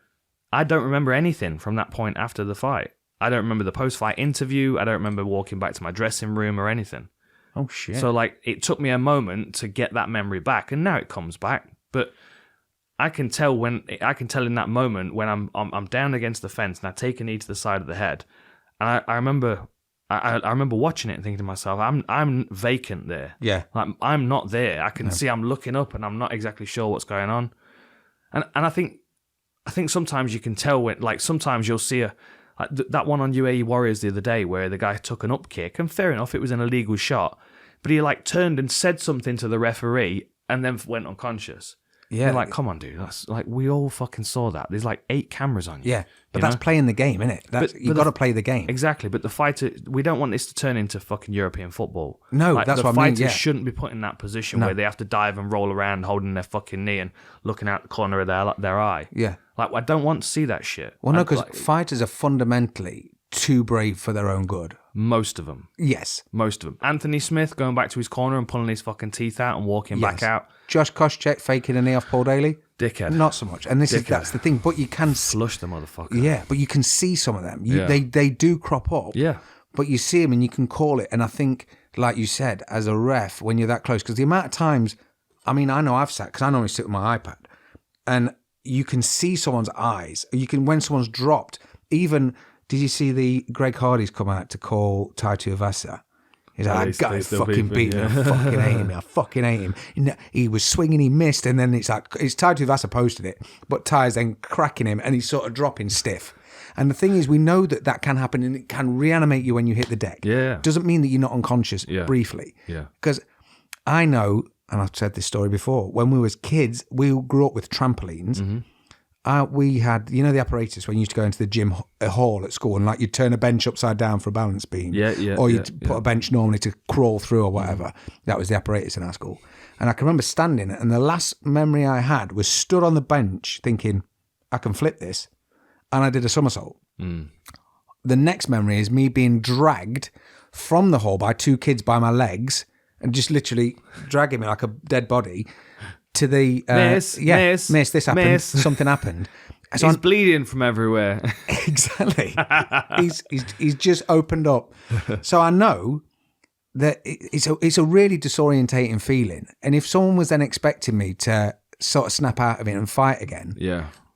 I don't remember anything from that point after the fight. I don't remember the post-fight interview. I don't remember walking back to my dressing room or anything. Oh, shit. So, like, it took me a moment to get that memory back, and now it comes back. But I can tell in that moment when I'm down against the fence and I take a knee to the side of the head. And I remember watching it and thinking to myself, I'm vacant there. Yeah. Like I'm not there. I can see I'm looking up and I'm not exactly sure what's going on. And I think sometimes you can tell when, like, sometimes you'll see that one on UAE Warriors the other day where the guy took an up kick, and fair enough, it was an illegal shot, but he like turned and said something to the referee and then went unconscious. Yeah. You're like, come on, dude. That's like, we all fucking saw that. There's like 8 cameras on you. Yeah. But you that's know? playing the game, isn't it? You've got to play the game. Exactly. But the fighter, we don't want this to turn into fucking European football. No, like, that's the what I mean. fighters Yeah. shouldn't be put in that position where they have to dive and roll around holding their fucking knee and looking out the corner of their eye. Yeah. Like, I don't want to see that shit. Well, no, because fighters are fundamentally too brave for their own good. Most of them. Yes. Most of them. Anthony Smith going back to his corner and pulling his fucking teeth out and walking back out. Josh Koscheck faking a knee off Paul Daly. Dickhead. Not so much. And that's the thing. But you can flush the motherfucker. Yeah, but you can see some of them. They do crop up. Yeah. But you see them and you can call it. And I think, like you said, as a ref, when you're that close, because the amount of times, I mean, I know I've sat, because I normally sit with my iPad, and you can see someone's eyes. You can, when someone's dropped, even, did you see the Greg Hardy's come out to call Tai Tuivasa? He's like, that guy fucking beat me. I fucking hate him. I fucking hate him. He was swinging, he missed, and then it's like, it's Tai Tuivasa posted it, but Ty's then cracking him, and he's sort of dropping stiff. And the thing is, we know that can happen, and it can reanimate you when you hit the deck. Yeah. Doesn't mean that you're not unconscious briefly. Yeah. Because I know, and I've said this story before, when we was kids, we grew up with trampolines. Mm-hmm. We had, you know, the apparatus when you used to go into the gym hall at school and like you'd turn a bench upside down for a balance beam. Or you'd put a bench normally to crawl through or whatever. That was the apparatus in our school. And I can remember standing, and the last memory I had was stood on the bench thinking, I can flip this. And I did a somersault. The next memory is me being dragged from the hall by 2 kids by my legs and just literally dragging me like a dead body to the miss, this happened, miss. something happened. So he's bleeding from everywhere. Exactly. he's just opened up. So I know that it's a really disorientating feeling. And if someone was then expecting me to sort of snap out of it and fight again,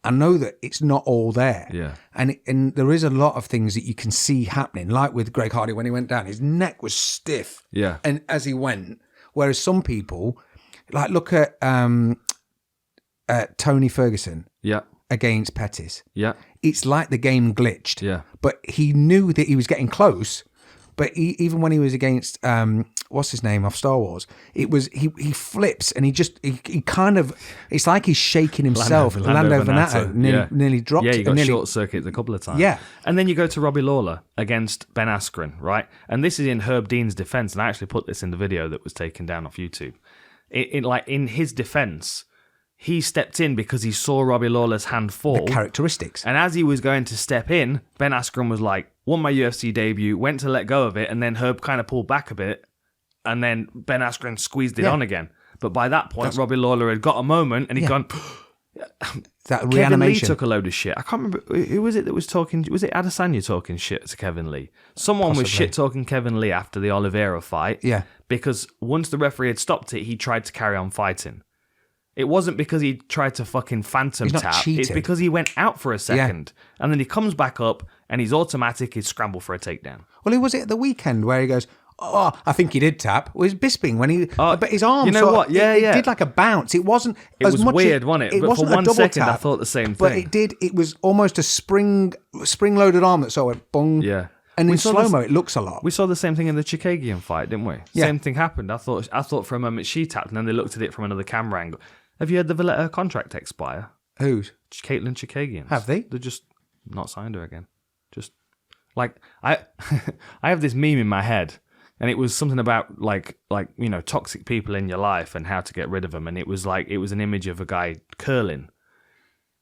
I know that it's not all there. Yeah. And there is a lot of things that you can see happening, like with Greg Hardy when he went down, his neck was stiff. Yeah. And as he went, whereas some people, like look at Tony Ferguson against Pettis. Yeah. It's like the game glitched. Yeah. But he knew that he was getting close. But even when he was against, what's his name off Star Wars, it was he flips and he kind of, it's like he's shaking himself. Lando Venato nearly dropped. Yeah, he got short circuited a couple of times. Yeah. And then you go to Robbie Lawler against Ben Askren, right? And this is in Herb Dean's defense, and I actually put this in the video that was taken down off YouTube. In his defense, he stepped in because he saw Robbie Lawler's hand fall. The characteristics. And as he was going to step in, Ben Askren was like, won my UFC debut, went to let go of it, and then Herb kind of pulled back a bit, and then Ben Askren squeezed it on again. But by that point, Robbie Lawler had got a moment, and he'd gone... That Kevin reanimation. Lee took a load of shit. I can't remember, who was it that was talking... Was it Adesanya talking shit to Kevin Lee? Someone was shit-talking Kevin Lee after the Oliveira fight. Yeah. Because once the referee had stopped it, he tried to carry on fighting. It wasn't because he tried to fucking phantom tap. cheating. It's because he went out for a second. And then he comes back up and he's automatic, he's scramble for a takedown. Well, who was it at the weekend where he goes, oh, I think he did tap. It was Bisping when he, but his arm, you know what? Yeah, it did like a bounce. It wasn't It as was much weird, as, wasn't it? But wasn't for a one double second, I tap, thought the same thing. But it was almost a spring-loaded arm that sort of went bong. Yeah. And in saw slow-mo, it looks a lot. We saw the same thing in the Chikagian fight, didn't we? Yeah. Same thing happened. I thought for a moment she tapped, and then they looked at it from another camera angle. Have you heard the Valletta contract expire? Who's? Caitlin Chikagian. Have they? They're just not signed her again. Just like I have this meme in my head, and it was something about like you know, toxic people in your life and how to get rid of them, and it was an image of a guy curling.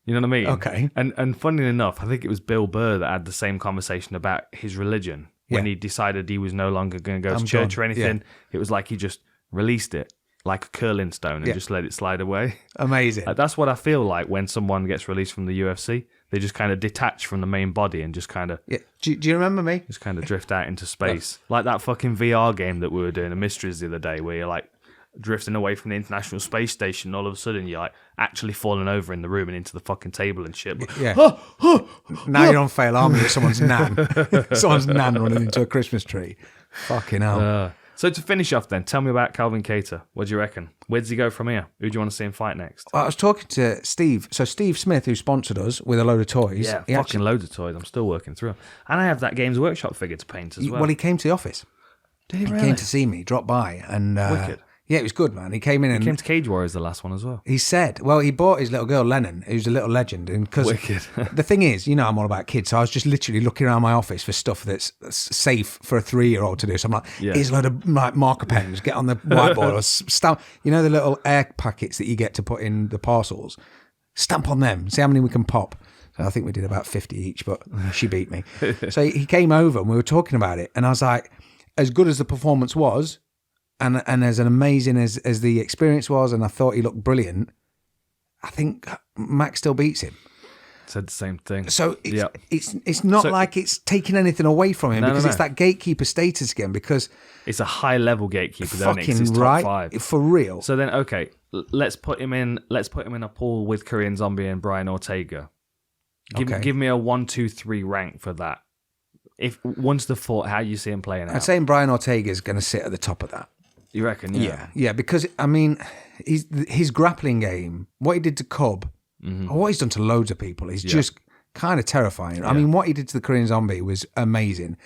You know what I mean? Okay. And funny enough, I think it was Bill Burr that had the same conversation about his religion when he decided he was no longer going to go to church or anything. Yeah. It was like he just released it like a curling stone and just let it slide away. Amazing. That's what I feel like when someone gets released from the UFC. They just kind of detach from the main body and just kind of... Yeah. Do you remember me? Just kind of drift out into space. Like that fucking VR game that we were doing, the Mysteries, the other day, where you're like drifting away from the International Space Station and all of a sudden you're like actually falling over in the room and into the fucking table and shit. Yeah. Now you're on fail army with someone's nan. Someone's nan running into a Christmas tree. Fucking hell. So to finish off then, tell me about Calvin Kattar. What do you reckon? Where does he go from here? Who do you want to see him fight next? I was talking to Steve. So Steve Smith, who sponsored us with a load of toys. Yeah, fucking loads of toys. I'm still working through them. And I have that Games Workshop figure to paint as well. Well, he came to the office. Did he He really? came to see me, dropped by, and Wicked. yeah, it was good, man. He came in and He came to Cage Warriors, the last one as well. he said, well, he bought his little girl, Lennon, who's a little legend. And because Wicked. the thing is, I'm all about kids. So I was just literally looking around my office for stuff that's safe for a 3-year-old to do. So I'm like, Yeah. here's a load of like marker pens, get on the whiteboard or stamp. The little air packets that you get to put in the parcels. Stamp on them, see how many we can pop. So I think we did about 50 each, but she beat me. So he came over and we were talking about it. And I was like, as good as the performance was, and as an amazing as the experience was, and I thought he looked brilliant, I think Max still beats him. Said the same thing. So it's not like it's taking anything away from him, because it's that gatekeeper status again, because it's a high level gatekeeper, don't it? 'Cause fucking he's top right, 5. for real. So then, okay, let's put him in a pool with Korean Zombie and Brian Ortega. Give me a 1, 2, 3 rank for that. If once the thought, how you see him playing out. I'd say Brian Ortega's going to sit at the top of that. You reckon? Yeah, because I mean, his grappling game, what he did to Cub, or what he's done to loads of people, is just kind of terrifying. Yeah. I mean, what he did to the Korean Zombie was amazing,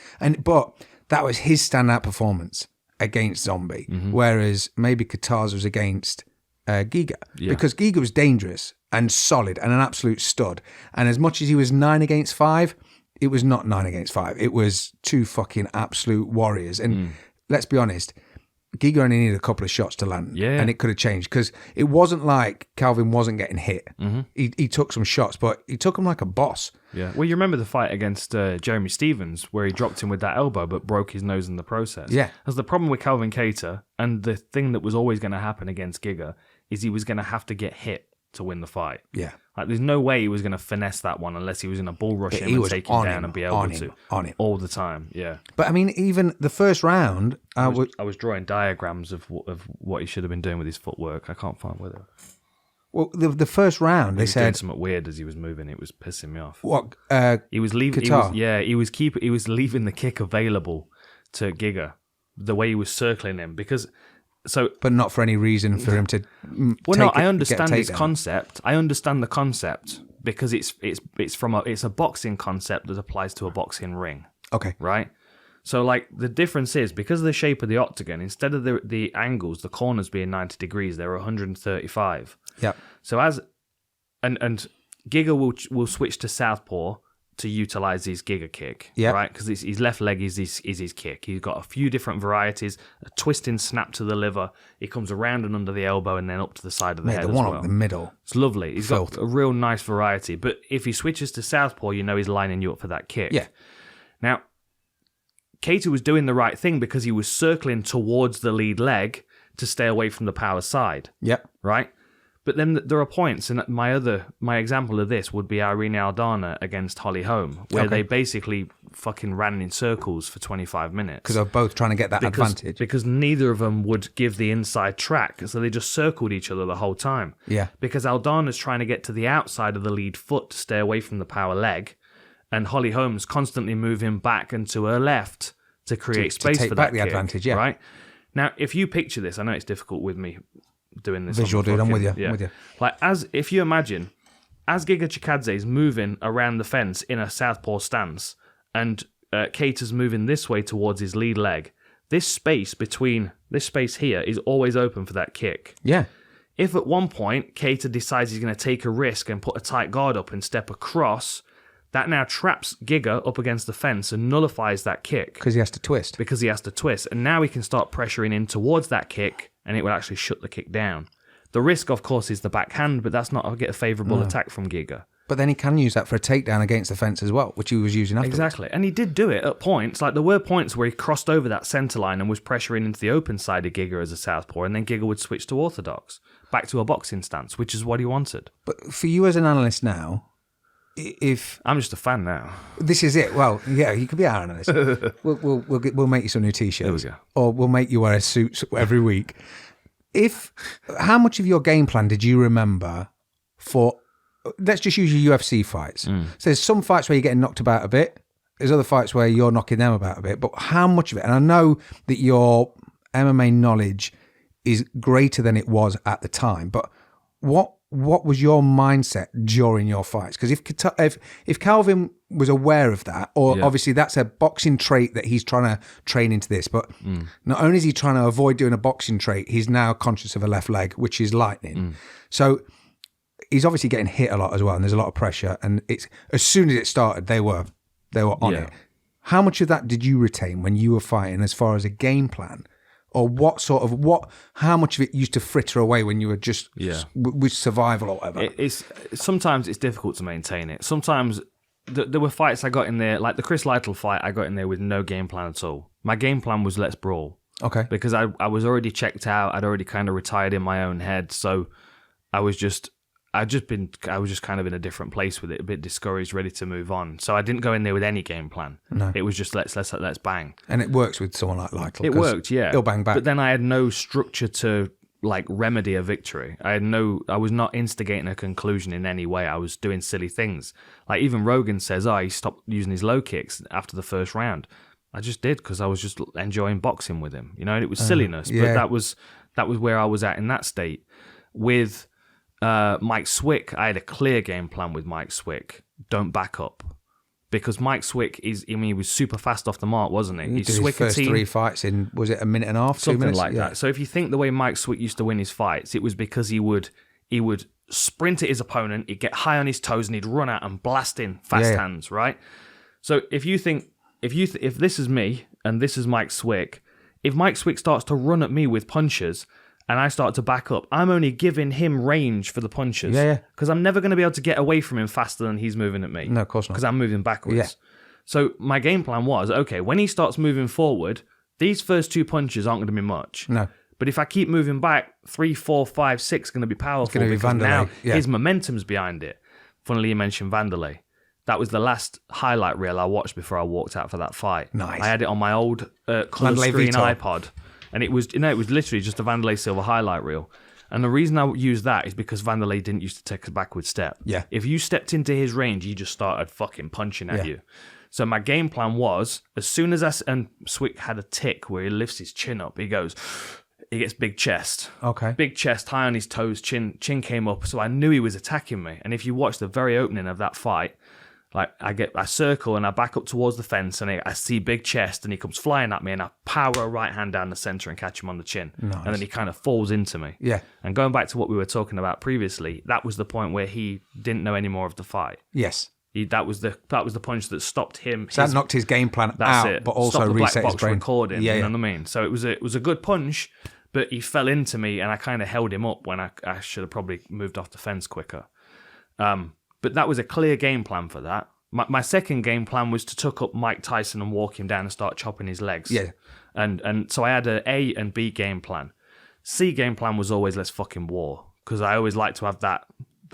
but that was his standout performance against Zombie, whereas maybe Qatar's was against Giga, because Giga was dangerous and solid and an absolute stud, and as much as he was 9 against 5, it was not 9 against 5. It was 2 fucking absolute warriors, and let's be honest. Giga only needed a couple of shots to land, and it could have changed, because it wasn't like Calvin wasn't getting hit. He took some shots, but he took them like a boss. Yeah. Well, you remember the fight against Jeremy Stevens, where he dropped him with that elbow but broke his nose in the process. Yeah. That's the problem with Calvin Kattar, and the thing that was always going to happen against Giga is he was going to have to get hit to win the fight. Yeah. Like, there's no way he was going to finesse that one unless he was in a bull rush him and take him down and be able to. On him. All the time, yeah. But I mean, even the first round... I was drawing diagrams of what he should have been doing with his footwork. I can't find whether... Well, the first round, he they was doing said... something weird as he was moving. It was pissing me off. What? He was leaving... Qatar? He was leaving the kick available to Giga, the way he was circling him, because... But not for any reason for him to. I understand his concept. I understand the concept because it's a boxing concept that applies to a boxing ring. Okay. Right. So like the difference is, because of the shape of the octagon, instead of the angles, the corners being 90 degrees, they're 135. Yeah. So and Giga will switch to southpaw to utilize his Giga kick, right? Because his left leg is his kick. He's got a few different varieties: a twisting snap to the liver. He comes around and under the elbow, and then up to the side of the head. The as one well. up the middle. It's lovely. He's got a real nice variety. But if he switches to southpaw, he's lining you up for that kick. Yeah. Now, Kattar was doing the right thing because he was circling towards the lead leg to stay away from the power side. Yep. Right. But then there are points, and my example of this would be Irene Aldana against Holly Holm, where they basically fucking ran in circles for 25 minutes. Because they're both trying to get that advantage. Because neither of them would give the inside track, so they just circled each other the whole time. Yeah. Because Aldana's trying to get to the outside of the lead foot to stay away from the power leg, and Holly Holm's constantly moving back and to her left to create space take for back that the kick, advantage, yeah. Right? Now, if you picture this, I know it's difficult with me doing this visual, dude. I'm with you. I'm with you. Like, if you imagine, as Giga Chikadze is moving around the fence in a southpaw stance, and Kattar's moving this way towards his lead leg, this space here is always open for that kick. Yeah. If at one point Kattar decides he's going to take a risk and put a tight guard up and step across, that now traps Giga up against the fence and nullifies that kick. Because he has to twist. And now he can start pressuring in towards that kick, and it will actually shut the kick down. The risk, of course, is the backhand, but that's not a favourable attack from Giga. But then he can use that for a takedown against the fence as well, which he was using afterwards. Exactly. And he did do it at points. Like, there were points where he crossed over that centre line and was pressuring into the open side of Giga as a southpaw, and then Giga would switch to orthodox, back to a boxing stance, which is what he wanted. But for you as an analyst now, if I'm just a fan now. This is it. Well, yeah, you could be our analyst. We'll make you some new t-shirts. There we go. Or we'll make you wear a suit every week. How much of your game plan did you remember for, let's just use your UFC fights. So there's some fights where you're getting knocked about a bit. There's other fights where you're knocking them about a bit. But how much of it, and I know that your MMA knowledge is greater than it was at the time, but what what was your mindset during your fights? Because if Calvin was aware of that, or obviously that's a boxing trait that he's trying to train into this, but not only is he trying to avoid doing a boxing trait, he's now conscious of a left leg, which is lightning. So he's obviously getting hit a lot as well, and there's a lot of pressure. And it's as soon as it started, they were on it. How much of that did you retain when you were fighting, as far as a game plan? Or how much of it used to fritter away when you were just with survival or whatever? Sometimes it's difficult to maintain it. Sometimes there were fights I got in there, like the Chris Lytle fight, I got in there with no game plan at all. My game plan was let's brawl. Okay. Because I was already checked out. I'd already kind of retired in my own head. So I was just kind of in a different place with it, a bit discouraged, ready to move on. So I didn't go in there with any game plan. No. It was just let's bang. And it works with someone like Lytle. It worked, yeah. He'll bang back. But then I had no structure to like remedy a victory. I was not instigating a conclusion in any way. I was doing silly things. Like even Rogan says, he stopped using his low kicks after the first round. I just did because I was just enjoying boxing with him. You know, and it was silliness, but that was where I was at in that state. With Mike Swick, I had a clear game plan with Mike Swick. Don't back up. Because Mike Swick he was super fast off the mark, wasn't he? He did his first 3 fights in, was it a minute and a half, 2 minutes? Something like that. So if you think the way Mike Swick used to win his fights, it was because he would sprint at his opponent, he'd get high on his toes, and he'd run out and blast in fast hands, right? So if this is me and this is Mike Swick, if Mike Swick starts to run at me with punches and I start to back up, I'm only giving him range for the punches. Yeah. Because I'm never going to be able to get away from him faster than he's moving at me. No, of course not. Because I'm moving backwards. Yeah. So my game plan was, okay, when he starts moving forward, these first 2 punches aren't going to be much. No. But if I keep moving back, 3, 4, 5, 6 going to be powerful. It's going to be because Vanderlei. now his momentum's behind it. Funnily, you mentioned Vanderlei. That was the last highlight reel I watched before I walked out for that fight. Nice. I had it on my old colour screen iPod. And it was literally just a Vanderlei Silva highlight reel. And the reason I use that is because Vanderlei didn't used to take a backward step. Yeah. If you stepped into his range, he just started fucking punching at you. So my game plan was, as soon as and Swick had a tick where he lifts his chin up, he gets big chest. Okay. Big chest, high on his toes, chin came up. So I knew he was attacking me. And if you watch the very opening of that fight, like I circle and I back up towards the fence and I see big chest and he comes flying at me and I power a right hand down the center and catch him on the chin. Nice. And then he kind of falls into me. Yeah. And going back to what we were talking about previously, that was the point where he didn't know any more of the fight. Yes. That was the punch that stopped him. So that knocked his game plan out, but also stopped the reset black box his brain. Recording. Yeah, you know what I mean? So it was a good punch, but he fell into me and I kind of held him up when I should have probably moved off the fence quicker. But that was a clear game plan for that. My second game plan was to tuck up Mike Tyson and walk him down and start chopping his legs. Yeah. And so I had an A and B game plan. C game plan was always let's fucking war, because I always like to have that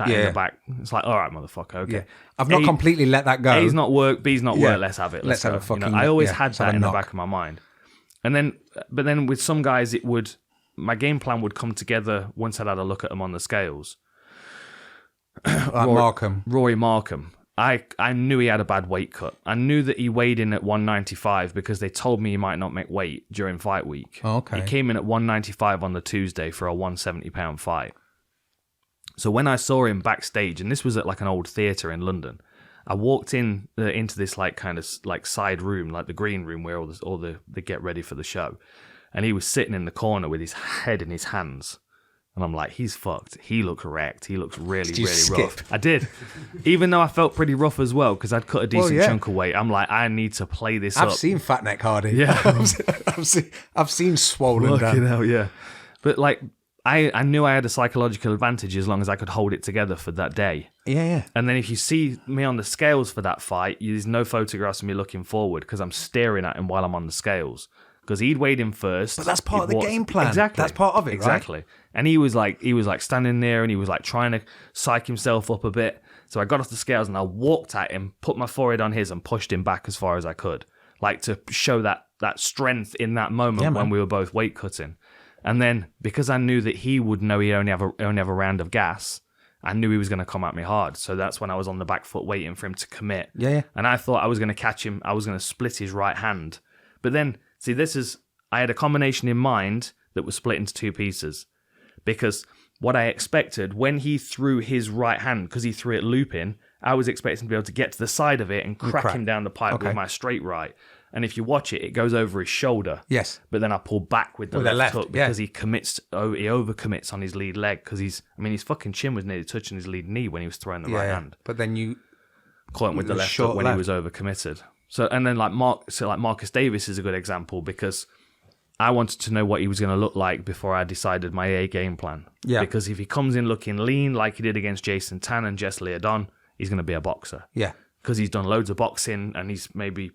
in the back. It's like, all right, motherfucker, okay. Yeah. I've not completely let that go. A's not work, B's not work, let's have it. Let's have go. a fucking... You know, I always had let's that in the back of my mind. But then with some guys, my game plan would come together once I'd had a look at them on the scales. Markham. Rory Markham. I knew he had a bad weight cut. I knew that he weighed in at 195 because they told me he might not make weight during fight week. Oh, okay. He came in at 195 on the Tuesday for a 170-pound fight. So when I saw him backstage, and this was at like an old theatre in London, I walked in into this like kind of like side room, like the green room where all the get ready for the show, and he was sitting in the corner with his head in his hands. And I'm like, he's fucked. He looks wrecked. He looks really, really rough. I did. Even though I felt pretty rough as well, because I'd cut a decent chunk of weight. I'm like, I need to play this up. I've seen Fat Neck Hardy. Yeah. I've seen swollen Fucking down. hell, yeah. But like, I knew I had a psychological advantage as long as I could hold it together for that day. Yeah. And then if you see me on the scales for that fight, there's no photographs of me looking forward because I'm staring at him while I'm on the scales. Because he'd weighed in first. But that's part of the game plan. Exactly. That's part of it, exactly. Right? And he was like standing there and he was like trying to psych himself up a bit. So I got off the scales and I walked at him, put my forehead on his and pushed him back as far as I could. Like to show that strength in that moment when we were both weight cutting. And then because I knew that he would know he only have a round of gas, I knew he was going to come at me hard. So that's when I was on the back foot waiting for him to commit. Yeah. And I thought I was going to catch him. I was going to split his right hand. But then, see, I had a combination in mind that was split into two pieces. Because what I expected when he threw his right hand, because he threw it looping, I was expecting to be able to get to the side of it and crack him down the pipe with my straight right. And if you watch it, it goes over his shoulder. Yes. But then I pull back with the left hook because he overcommits on his lead leg because his fucking chin was nearly touching his lead knee when he was throwing the right hand. But then you caught him with the left hook when he was overcommitted. So and then Marcus Davis is a good example because I wanted to know what he was going to look like before I decided my A game plan. Yeah. Because if he comes in looking lean like he did against Jason Tan and Jess Leodon, he's going to be a boxer. Yeah. Because he's done loads of boxing and he's maybe,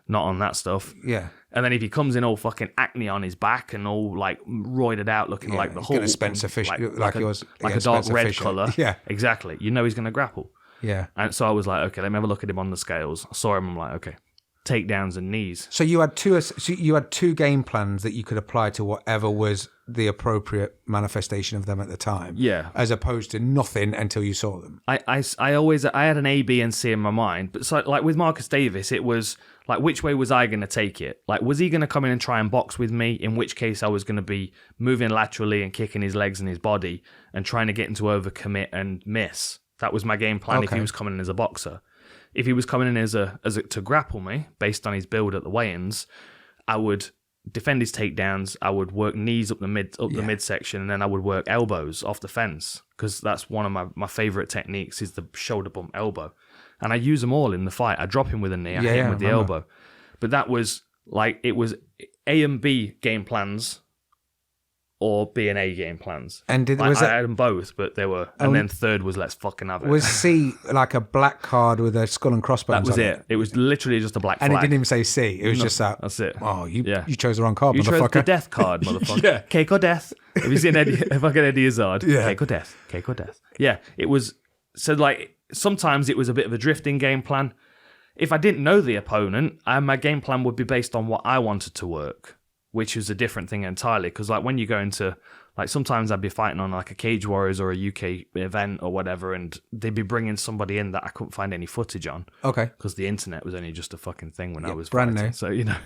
not on that stuff. Yeah. And then if he comes in all fucking acne on his back and all like roided out looking like the Hulk. Spencer Fish, like a dark red Fisher. colour. Yeah. Exactly. You know he's going to grapple. Yeah. And so I was like, okay, let me have a look at him on the scales. I saw him, I'm like, okay, takedowns and knees. So you had two game plans that you could apply to whatever was the appropriate manifestation of them at the time. Yeah. As opposed to nothing until you saw them. I had an A, B, and C in my mind, but so like with Marcus Davis, it was like which way was I going to take it? Like was he going to come in and try and box with me? In which case I was going to be moving laterally and kicking his legs and his body and trying to get him to overcommit and miss. That was my game plan if he was coming in as a boxer. If he was coming in as a to grapple me based on his build at the weigh-ins, I would defend his takedowns. I would work knees up the midsection, and then I would work elbows off the fence because that's one of my favorite techniques is the shoulder bump elbow, and I use them all in the fight. I drop him with a knee, I hit him with the elbow, but that was like it was A and B game plans. Or B and A game plans. And I had them both, but they were... And then third was let's fucking have it. Was C like a black card with a skull and crossbones? That was it. It was literally just a black flag. And it didn't even say C. It was just that. That's it. Oh, you chose the wrong card, motherfucker. You chose the death card, motherfucker. Yeah. Cake or death. Have you seen fucking Eddie Izzard? Yeah. Cake or death. Cake or death. Yeah. It was... So like, sometimes it was a bit of a drifting game plan. If I didn't know the opponent, my game plan would be based on what I wanted to work. Which is a different thing entirely. Because like when you go into, like sometimes I'd be fighting on like a Cage Warriors or a UK event or whatever, and they'd be bringing somebody in that I couldn't find any footage on. Okay. Because the internet was only just a fucking thing when I was brand fighting. New. So, you know.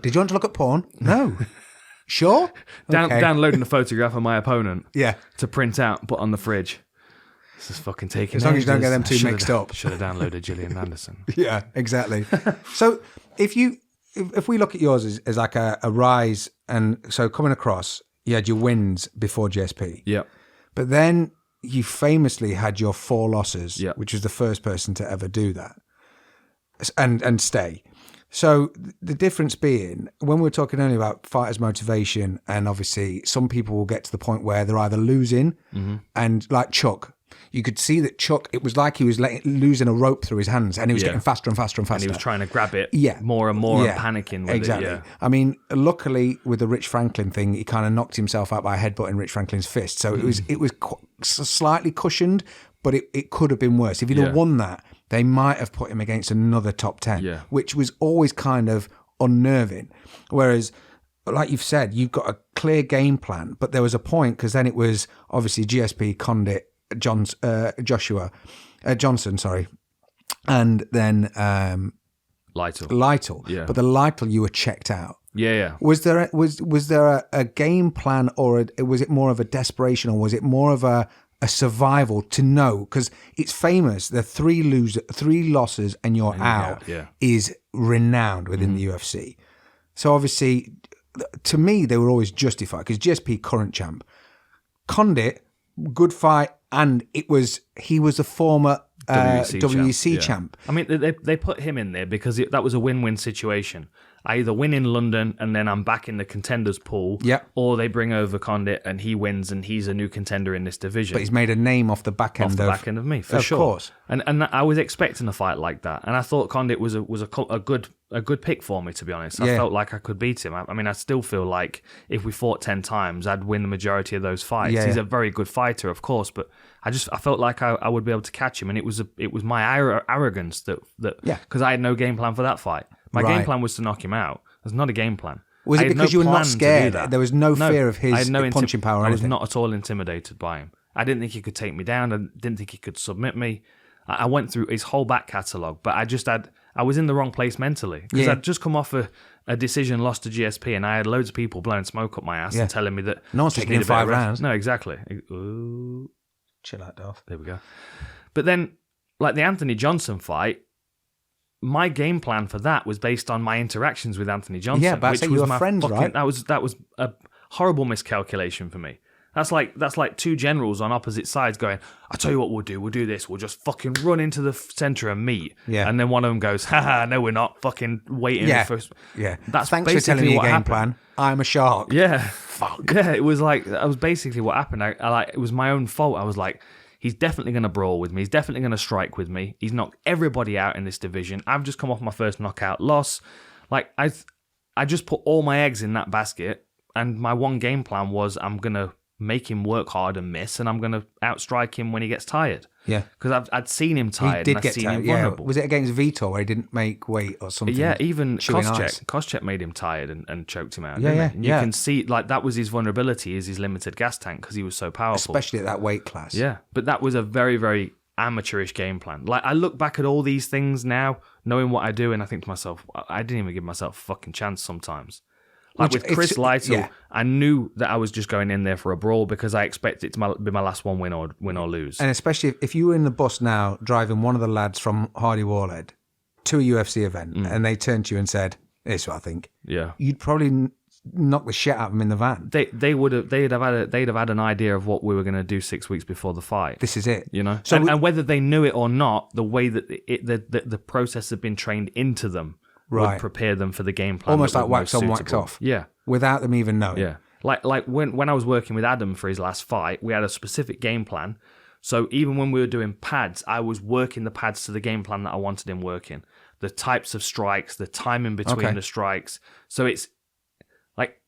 Did you want to look at porn? No. Sure? Downloading a photograph of my opponent. Yeah. To print out, put on the fridge. This is fucking taking as long as you don't get them two mixed up. Should have downloaded Gillian Anderson. Yeah, exactly. So if we look at yours as like a rise, and so coming across, you had your wins before GSP. Yeah. But then you famously had your 4 losses, which was the first person to ever do that and stay. So the difference being, when we were talking earlier about fighters' motivation, and obviously some people will get to the point where they're either losing and like Chuck. You could see that Chuck, it was like he was losing a rope through his hands and he was getting faster and faster and faster. And he was trying to grab it more and more and panicking with it. Yeah. I mean, luckily with the Rich Franklin thing, he kind of knocked himself out by headbutting Rich Franklin's fist. So it was slightly cushioned, but it could have been worse. If he'd have won that, they might have put him against another top 10, which was always kind of unnerving. Whereas, like you've said, you've got a clear game plan, but there was a point, because then it was obviously GSP, Condit, Johnson, and then Lytle. Yeah. But the Lytle, you were checked out. Yeah. Was there a game plan, or was it more of a desperation, or was it more of a survival to know? Because it's famous, the 3 losses and you're out is renowned within the UFC. So obviously, to me, they were always justified, because GSP, current champ, Condit, good fight, and he was a former WEC champ. I mean, they put him in there because that was a win-win situation. I either win in London and then I'm back in the contenders pool, or they bring over Condit and he wins and he's a new contender in this division. But he's made a name off the back end of me, for sure. Of course. And I was expecting a fight like that, and I thought Condit was a good pick for me, to be honest. I felt like I could beat him. I mean, I still feel like if we fought 10 times, I'd win the majority of those fights. He's a very good fighter, of course, but I felt like I would be able to catch him, and it was my arrogance that because I had no game plan for that fight. My game plan was to knock him out. There's not a game plan. Was it because you were not scared? There was no fear of his punching power or anything? I was not at all intimidated by him. I didn't think he could take me down. I didn't think he could submit me. I went through his whole back catalogue, but I I was in the wrong place mentally because Yeah. I'd just come off a decision lost to GSP, and I had loads of people blowing smoke up my ass and telling me that No one's just taking need in a bit of 5 rest. rounds. No, exactly. Ooh, Chill out, Dolph. there we go. But then, like the Anthony Johnson fight, my game plan for that was based on my interactions with Anthony Johnson. Yeah, but I which say you was were my friends, right? That was a horrible miscalculation for me. That's like two generals on opposite sides going, I'll tell you what we'll do this, we'll just fucking run into the centre and meet. Yeah. And then one of them goes, haha, no we're not, fucking waiting for... Yeah. That's Thanks for telling basically me your what game happened. plan. I'm a shark. Yeah. Fuck. Yeah, it was like, that was basically what happened. I like, it was my own fault. I was like, he's definitely going to brawl with me. He's definitely going to strike with me. He's knocked everybody out in this division. I've just come off my first knockout loss. Like, I just put all my eggs in that basket, and my one game plan was I'm going to make him work hard and miss, and I'm going to outstrike him when he gets tired. Yeah. Because I'd seen him tired, He and did I'd get seen tired. him Yeah. vulnerable. Was it against Vitor where he didn't make weight or something? Yeah, even Chewing ice. Koscheck made him tired and choked him out. Yeah, didn't yeah, he? And yeah. You can see, like, that was his vulnerability, is his limited gas tank, because he was so powerful. Especially at that weight class. Yeah, but that was a very, very amateurish game plan. Like, I look back at all these things now, knowing what I do, and I think to myself, I didn't even give myself a fucking chance sometimes. Like Which with Chris it's- Lytle, yeah. I knew that I was just going in there for a brawl because I expected it to be my last one, win or lose. And especially if you were in the bus now driving one of the lads from Hardy Warhead to a UFC event and they turned to you and said, "This is what I think," Yeah, you'd probably knock the shit out of them in the van. they'd have had an idea of what we were going to do 6 weeks before the fight. This is it. You know, So and whether they knew it or not, the way that the process had been trained into them Right. would prepare them for the game plan. Almost that like was wax most on, wax suitable. off. Yeah, Without them even knowing. yeah. Like when I was working with Adam for his last fight, we had a specific game plan. So even when we were doing pads, I was working the pads to the game plan that I wanted him working. The types of strikes, the time in between Okay. the strikes. So it's like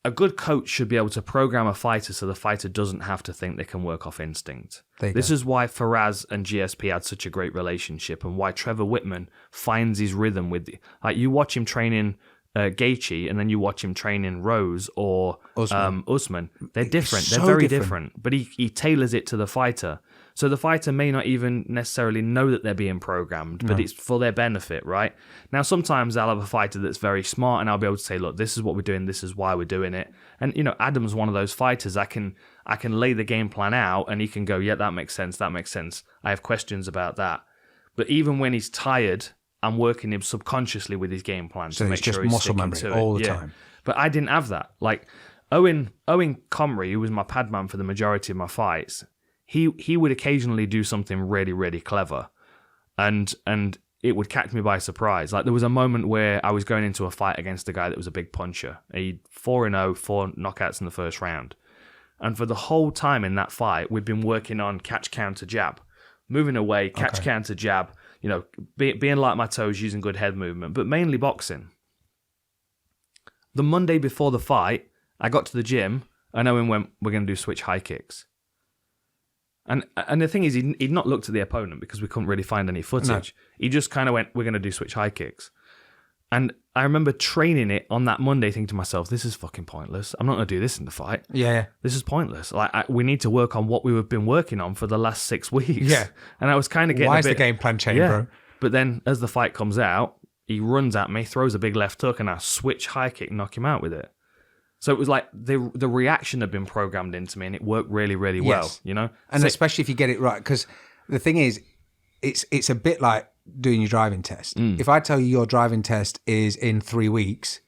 a good coach should be able to program a fighter so the fighter doesn't have to think they can work off instinct. This is why Faraz and GSP had such a great relationship, and why Trevor Whitman finds his rhythm with like you watch him training Gaethje and then you watch him training Rose or Usman. They're different. so They're very different. different. But he tailors it to the fighter. So the fighter may not even necessarily know that they're being programmed, but it's for their benefit, right? Now, sometimes I'll have a fighter that's very smart and I'll be able to say, look, this is what we're doing. This is why we're doing it. And, you know, Adam's one of those fighters. I can lay the game plan out and he can go, yeah, that makes sense. That makes sense. I have questions about that. But even when he's tired, I'm working him subconsciously with his game plan So to it's make just sure he's muscle sticking memory to all it. the Yeah. time. But I didn't have that. Like Owen Comrie, who was my pad man for the majority of my fights, he would occasionally do something really, really clever, and it would catch me by surprise. Like there was a moment where I was going into a fight against a guy that was a big puncher. He 4-0, 4 knockouts in the first round, and for the whole time in that fight, we'd been working on catch, counter, jab, moving away, catch, counter, jab. You know, being light on my toes, using good head movement, but mainly boxing. The Monday before the fight, I got to the gym and Owen went, "We're going to do switch high kicks." And the thing is, he'd not looked at the opponent because we couldn't really find any footage. No. He just kind of went, "We're going to do switch high kicks." And I remember training it on that Monday, thinking to myself, "This is fucking pointless. I'm not going to do this in the fight. Yeah. This is pointless. Like we need to work on what we've been working on for the last 6 weeks." Yeah. And I was kind of getting Why a is bit, the game plan changed, bro? But then as the fight comes out, he runs at me, throws a big left hook, and I switch high kick, knock him out with it. So it was like the reaction had been programmed into me, and it worked really, really well, you know? And So- especially if you get it right, because the thing is, it's a bit like doing your driving test. If I tell you your driving test is in 3 weeks,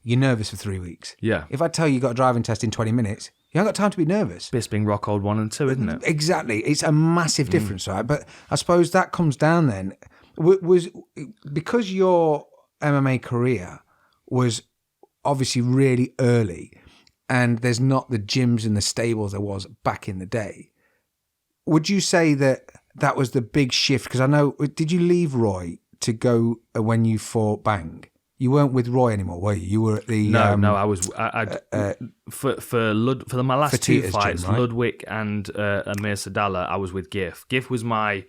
you're nervous for 3 weeks. Yeah. If I tell you got a driving test in 20 minutes, you haven't got time to be nervous. Bisping Rockhold 1 and 2, isn't it? Exactly. It's a massive difference, right? But I suppose that comes down then. Was because your MMA career was obviously really early and there's not the gyms and the stables there was back in the day. Would you say that was the big shift? Because I know, did you leave Roy to go when you fought Bang? You weren't with Roy anymore, were you? You were at the... No, I was... For my last two Fertitta's fights, gym, right? Ludwig and Amir Sadala, I was with Giff. Giff was the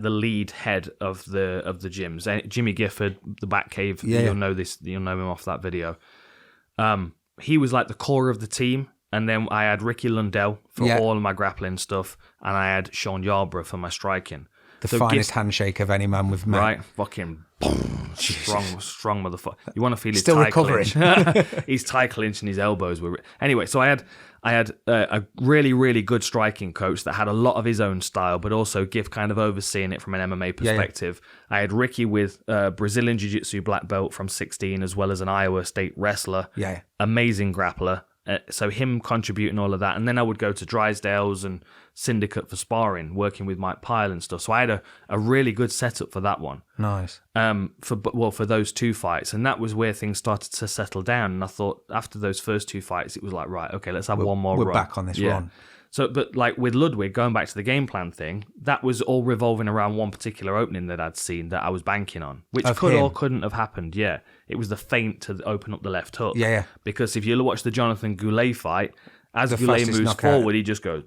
lead head of the gyms. Jimmy Gifford, the Batcave, you'll know him off that video. He was like the core of the team, and then I had Ricky Lundell for all of my grappling stuff, and I had Sean Yarborough for my striking. The finest handshake of any man we've met. Right, fucking strong motherfucker. You want to feel his Still tie recovering. clinch. His tie clinch and his elbows were... Anyway, so I had a really, really good striking coach that had a lot of his own style, but also Giff kind of overseeing it from an MMA perspective. I had Ricky with Brazilian Jiu-Jitsu black belt from 16, as well as an Iowa State wrestler. Yeah. Amazing grappler. So him contributing all of that. And then I would go to Drysdale's and Syndicate for sparring, working with Mike Pyle and stuff. So I had a really good setup for that one. Nice. For those 2 fights. And that was where things started to settle down. And I thought after those first 2 fights, it was like, right, okay, let's have one more run. We're back on this run. So, but like with Ludwig, going back to the game plan thing, that was all revolving around one particular opening that I'd seen that I was banking on, which Of could him. or couldn't have happened. Yeah, it was the feint to open up the left hook. Yeah. Because if you watch the Jonathan Goulet fight, as The Goulet fastest moves knockout. forward, he just goes,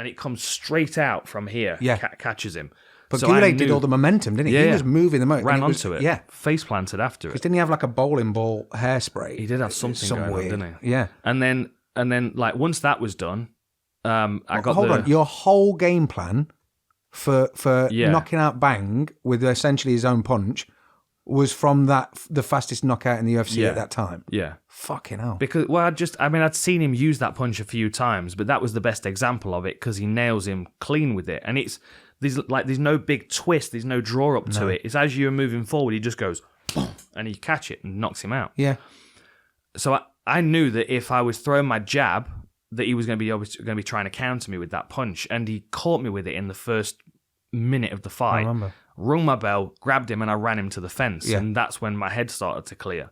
and it comes straight out from here. Yeah. Catches him. But So I Goulet did knew- all the momentum, didn't he? He Yeah. was moving the motor. ran onto it. Yeah. Face planted after Because it. didn't he have like a bowling ball hairspray? He did have something Some going weird. on, didn't he? Yeah. And then like once that was done, I got Hold on. Your whole game plan for Yeah. knocking out Bang with essentially his own punch was from the fastest knockout in the UFC Yeah. at that time. Yeah. Fucking hell. Because, well, I'd seen him use that punch a few times, but that was the best example of it because he nails him clean with it. And there's no big twist, there's no draw up to it. It's as you're moving forward, he just goes, boom, and you catch it and knocks him out. Yeah. So I knew that if I was throwing my jab, that he was going to be trying to counter me with that punch. And he caught me with it in the first minute of the fight. I remember. Rung my bell, grabbed him, and I ran him to the fence. Yeah. And that's when my head started to clear.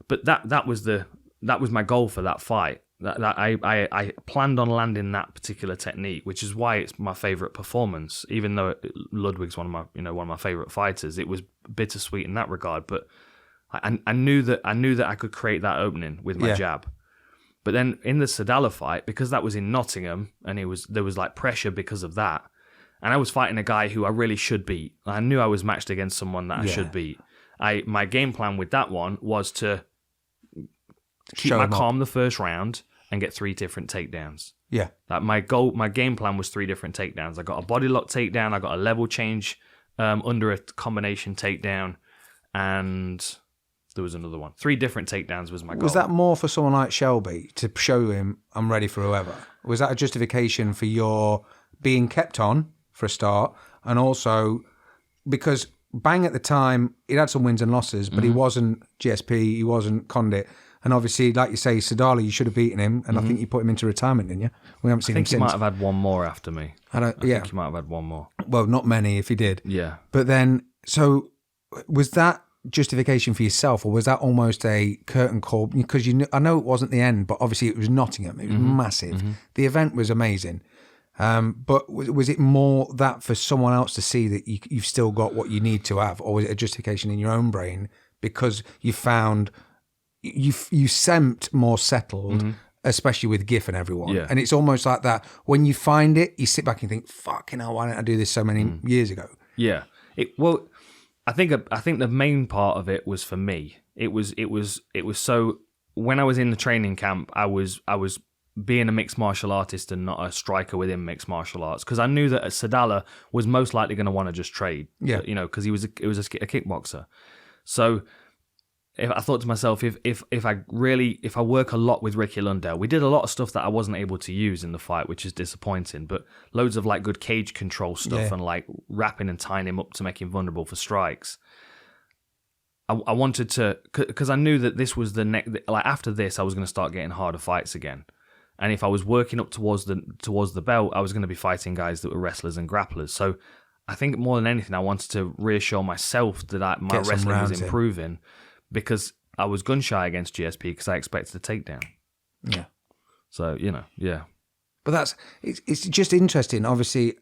But that was my goal for that fight. That I planned on landing that particular technique, which is why it's my favorite performance. Even though Ludwig's one of my favorite fighters, it was bittersweet in that regard. But I knew that I could create that opening with my jab. But then in the Sadala fight, because that was in Nottingham, and there was like pressure because of that, and I was fighting a guy who I really should beat. I knew I was matched against someone that I should beat. My game plan with that one was to keep Show my him up. calm the first round and get 3 different takedowns. Yeah. Like my game plan was 3 different takedowns. I got a body lock takedown, I got a level change under a combination takedown, and there was another one. 3 different takedowns was my goal. Was that more for someone like Shelby to show him I'm ready for whoever? Was that a justification for your being kept on for a start, and also because Bang at the time he'd had some wins and losses, but he wasn't GSP, he wasn't Condit, and obviously, like you say, Sadala, you should have beaten him, and I think you put him into retirement, didn't you? We haven't I seen think him he since. might have had one more after me. I think he might have had one more. Well, not many if he did. Yeah. But then, so was that justification for yourself, or was that almost a curtain call? Because I know it wasn't the end, but obviously it was Nottingham. It was massive. The event was amazing. But was it more that for someone else to see that you've still got what you need to have, or was it a justification in your own brain because you found you seemed more settled, especially with GIF and everyone? Yeah. And it's almost like that when you find it, you sit back and think, "Fucking hell, why didn't I do this so many years ago?" Yeah. I think the main part of it was for me. It was so when I was in the training camp, I was being a mixed martial artist and not a striker within mixed martial arts, because I knew that Sadala was most likely going to want to just trade. Yeah. Because he was a kickboxer. So if I thought to myself, if I work a lot with Ricky Lundell, we did a lot of stuff that I wasn't able to use in the fight, which is disappointing, but loads of like good cage control stuff and like wrapping and tying him up to make him vulnerable for strikes. I wanted to, because I knew that this was the next, like after this, I was going to start getting harder fights again. And if I was working up towards the belt, I was going to be fighting guys that were wrestlers and grapplers. So I think more than anything, I wanted to reassure myself that my Get some wrestling was rounds in. improving, because I was gun shy against GSP because I expected a takedown. Yeah. So, yeah. But it's just interesting, obviously,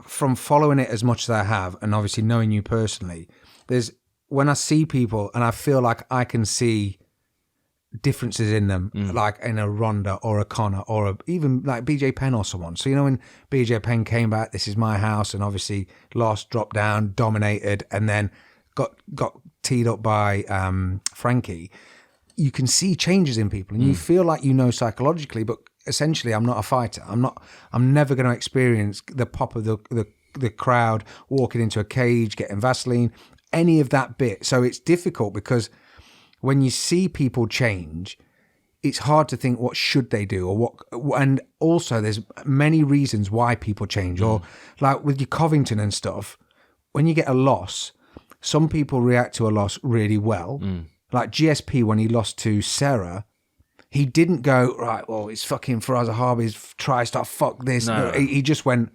from following it as much as I have, and obviously knowing you personally, when I see people and I feel like I can see differences in them, like in a Ronda or a Conor or even like BJ Penn or someone. So, when BJ Penn came back, this is my house, and obviously lost, dropped down, dominated, and then got teed up by Frankie, you can see changes in people, and you feel like psychologically, but essentially I'm not a fighter. I'm never going to experience the pop of the the crowd, walking into a cage, getting Vaseline, any of that bit. So it's difficult because when you see people change, it's hard to think what should they do or what. And also, there's many reasons why people change. Or like with your Covington and stuff, when you get a loss, some people react to a loss really well. Like GSP, when he lost to Sarah, he didn't go, right, well, it's fucking Faraz Zahabi's TriStar, fuck this. No. He just went,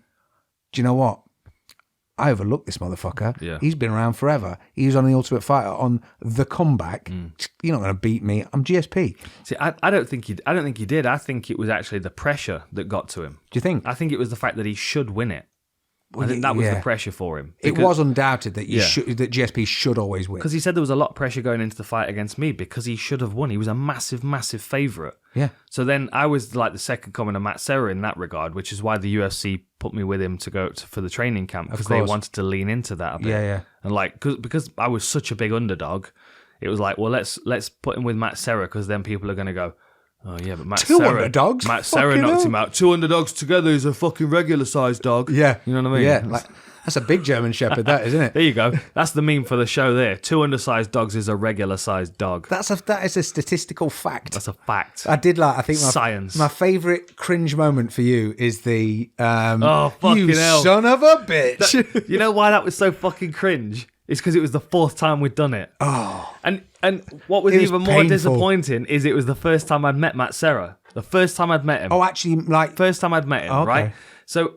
do you know what? I overlooked this motherfucker. Yeah. He's been around forever. He was on The Ultimate Fighter on The Comeback. You're not going to beat me. I'm GSP. See, I don't think he did. I think it was actually the pressure that got to him. Do you think? I think it was the fact that he should win it. I think that was the pressure for him. It was undoubted that that GSP should always win. Because he said there was a lot of pressure going into the fight against me because he should have won. He was a massive, massive favourite. Yeah. So then I was like the second coming of Matt Serra in that regard, which is why the UFC put me with him to go for the training camp because they wanted to lean into that a bit. Yeah. And like because I was such a big underdog, it was like, well, let's put him with Matt Serra because then people are going to go, oh yeah, but Matt Serra knocked him out. 2 underdogs together is a fucking regular sized dog. Yeah. You know what I mean? Yeah. Like, that's a big German Shepherd, that, isn't it? There you go. That's the meme for the show there. 2 undersized dogs is a regular sized dog. That is a statistical fact. That's a fact. I did like, I think Science. My favourite cringe moment for you is the, oh, fucking you hell. son of a bitch. You know why that was so fucking cringe? It's because it was the 4th time we'd done it. Oh. And what was It was even more painful. disappointing is it was the first time I'd met Matt Serra. The first time I'd met him. Oh, actually, like... First time I'd met him, okay. right? So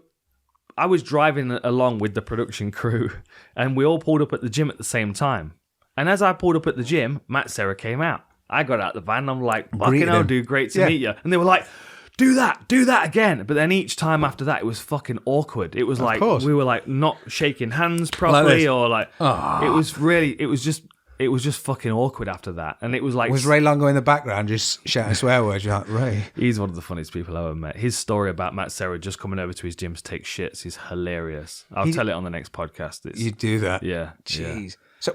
I was driving along with the production crew and we all pulled up at the gym at the same time. And as I pulled up at the gym, Matt Serra came out. I got out the van and I'm like, fucking hell, dude, great to meet you. And they were like, do that again. But then each time after that, it was fucking awkward. It was like, we were like not shaking hands properly or like, it was just fucking awkward after that. And it was like... Was Ray Longo in the background just shouting swear words? You're like, Ray. He's one of the funniest people I've ever met. His story about Matt Serra just coming over to his gym to take shits is hilarious. I'll tell it on the next podcast. You do that? Yeah. Jeez. Yeah. So,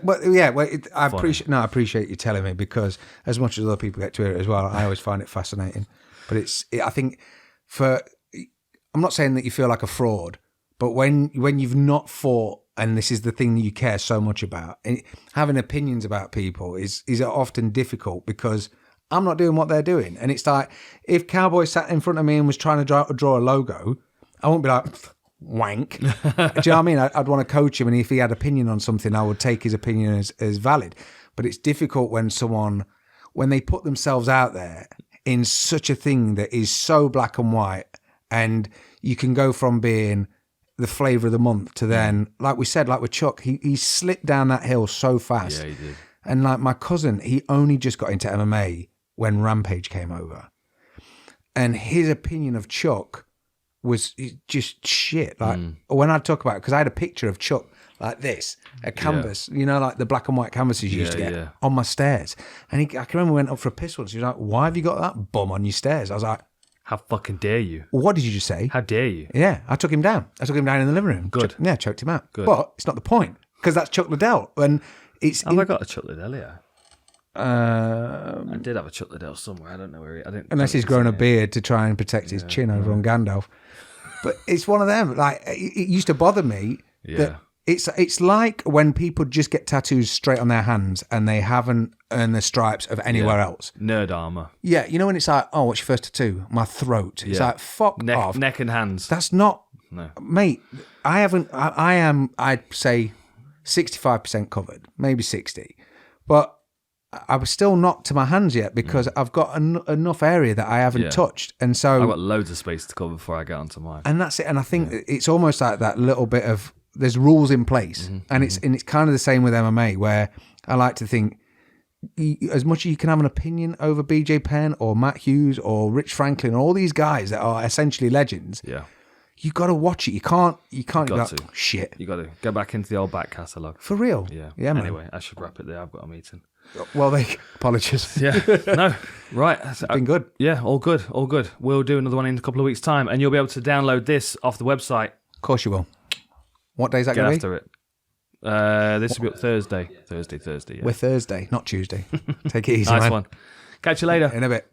I appreciate you telling me because as much as other people get to hear it as well, I always find it fascinating. But I think I'm not saying that you feel like a fraud, but when you've not fought, and this is the thing that you care so much about, having opinions about people is often difficult because I'm not doing what they're doing. And it's like, if Cowboy sat in front of me and was trying to draw a logo, I won't be like, wank. Do you know what I mean? I'd want to coach him, and if he had opinion on something, I would take his opinion as valid. But it's difficult when they put themselves out there in such a thing that is so black and white, and you can go from being the flavour of the month to then, like we said, like with Chuck, he slipped down that hill so fast. Yeah, he did. And like my cousin, he only just got into MMA when Rampage came over. And his opinion of Chuck was just shit. Like when I talk about it, because I had a picture of Chuck like this, a canvas, like the black and white canvases you used to get on my stairs. And I can remember we went up for a piss once. He was like, why have you got that bum on your stairs? I was like, how fucking dare you? Well, what did you just say? How dare you? Yeah, I took him down. I took him down in the living room. Good. Choked him out. Good. But it's not the point, because that's Chuck Liddell. And it's... Have I got a Chuck Liddell here? I did have a Chuck Liddell somewhere. I don't know where he... Unless he's grown a beard to try and protect his chin over on Gandalf. But it's one of them. Like, it used to bother me that it's like when people just get tattoos straight on their hands and they haven't earned the stripes of anywhere else. Nerd armor. Yeah, you know when it's like, oh, what's your first tattoo? My throat. It's like, fuck off. Neck and hands. That's not... No. Mate, I am, I'd say 65% covered, maybe 60. But I was still not to my hands yet because I've got enough area that I haven't touched. And so... I've got loads of space to cover before I get onto mine. And that's it. And I think it's almost like that little bit of... There's rules in place. And it's kind of the same with MMA, where I like to think as much as you can have an opinion over BJ Penn or Matt Hughes or Rich Franklin, all these guys that are essentially legends... Yeah. You got to watch it. You can't got go, to. Shit. You got to go back into the old back catalogue. For real? Yeah. Yeah, man. Anyway, I should wrap it there. I've got a meeting. Well, apologies. Yeah. No. Right. It's been good. Yeah. All good. All good. We'll do another one in a couple of weeks' time, and you'll be able to download this off the website. Of course you will. What day is that Get going to be? after it. This will be up Thursday. Thursday. Yeah. We're Thursday, not Tuesday. Take it easy, Nice man. one. Catch you later. In a bit.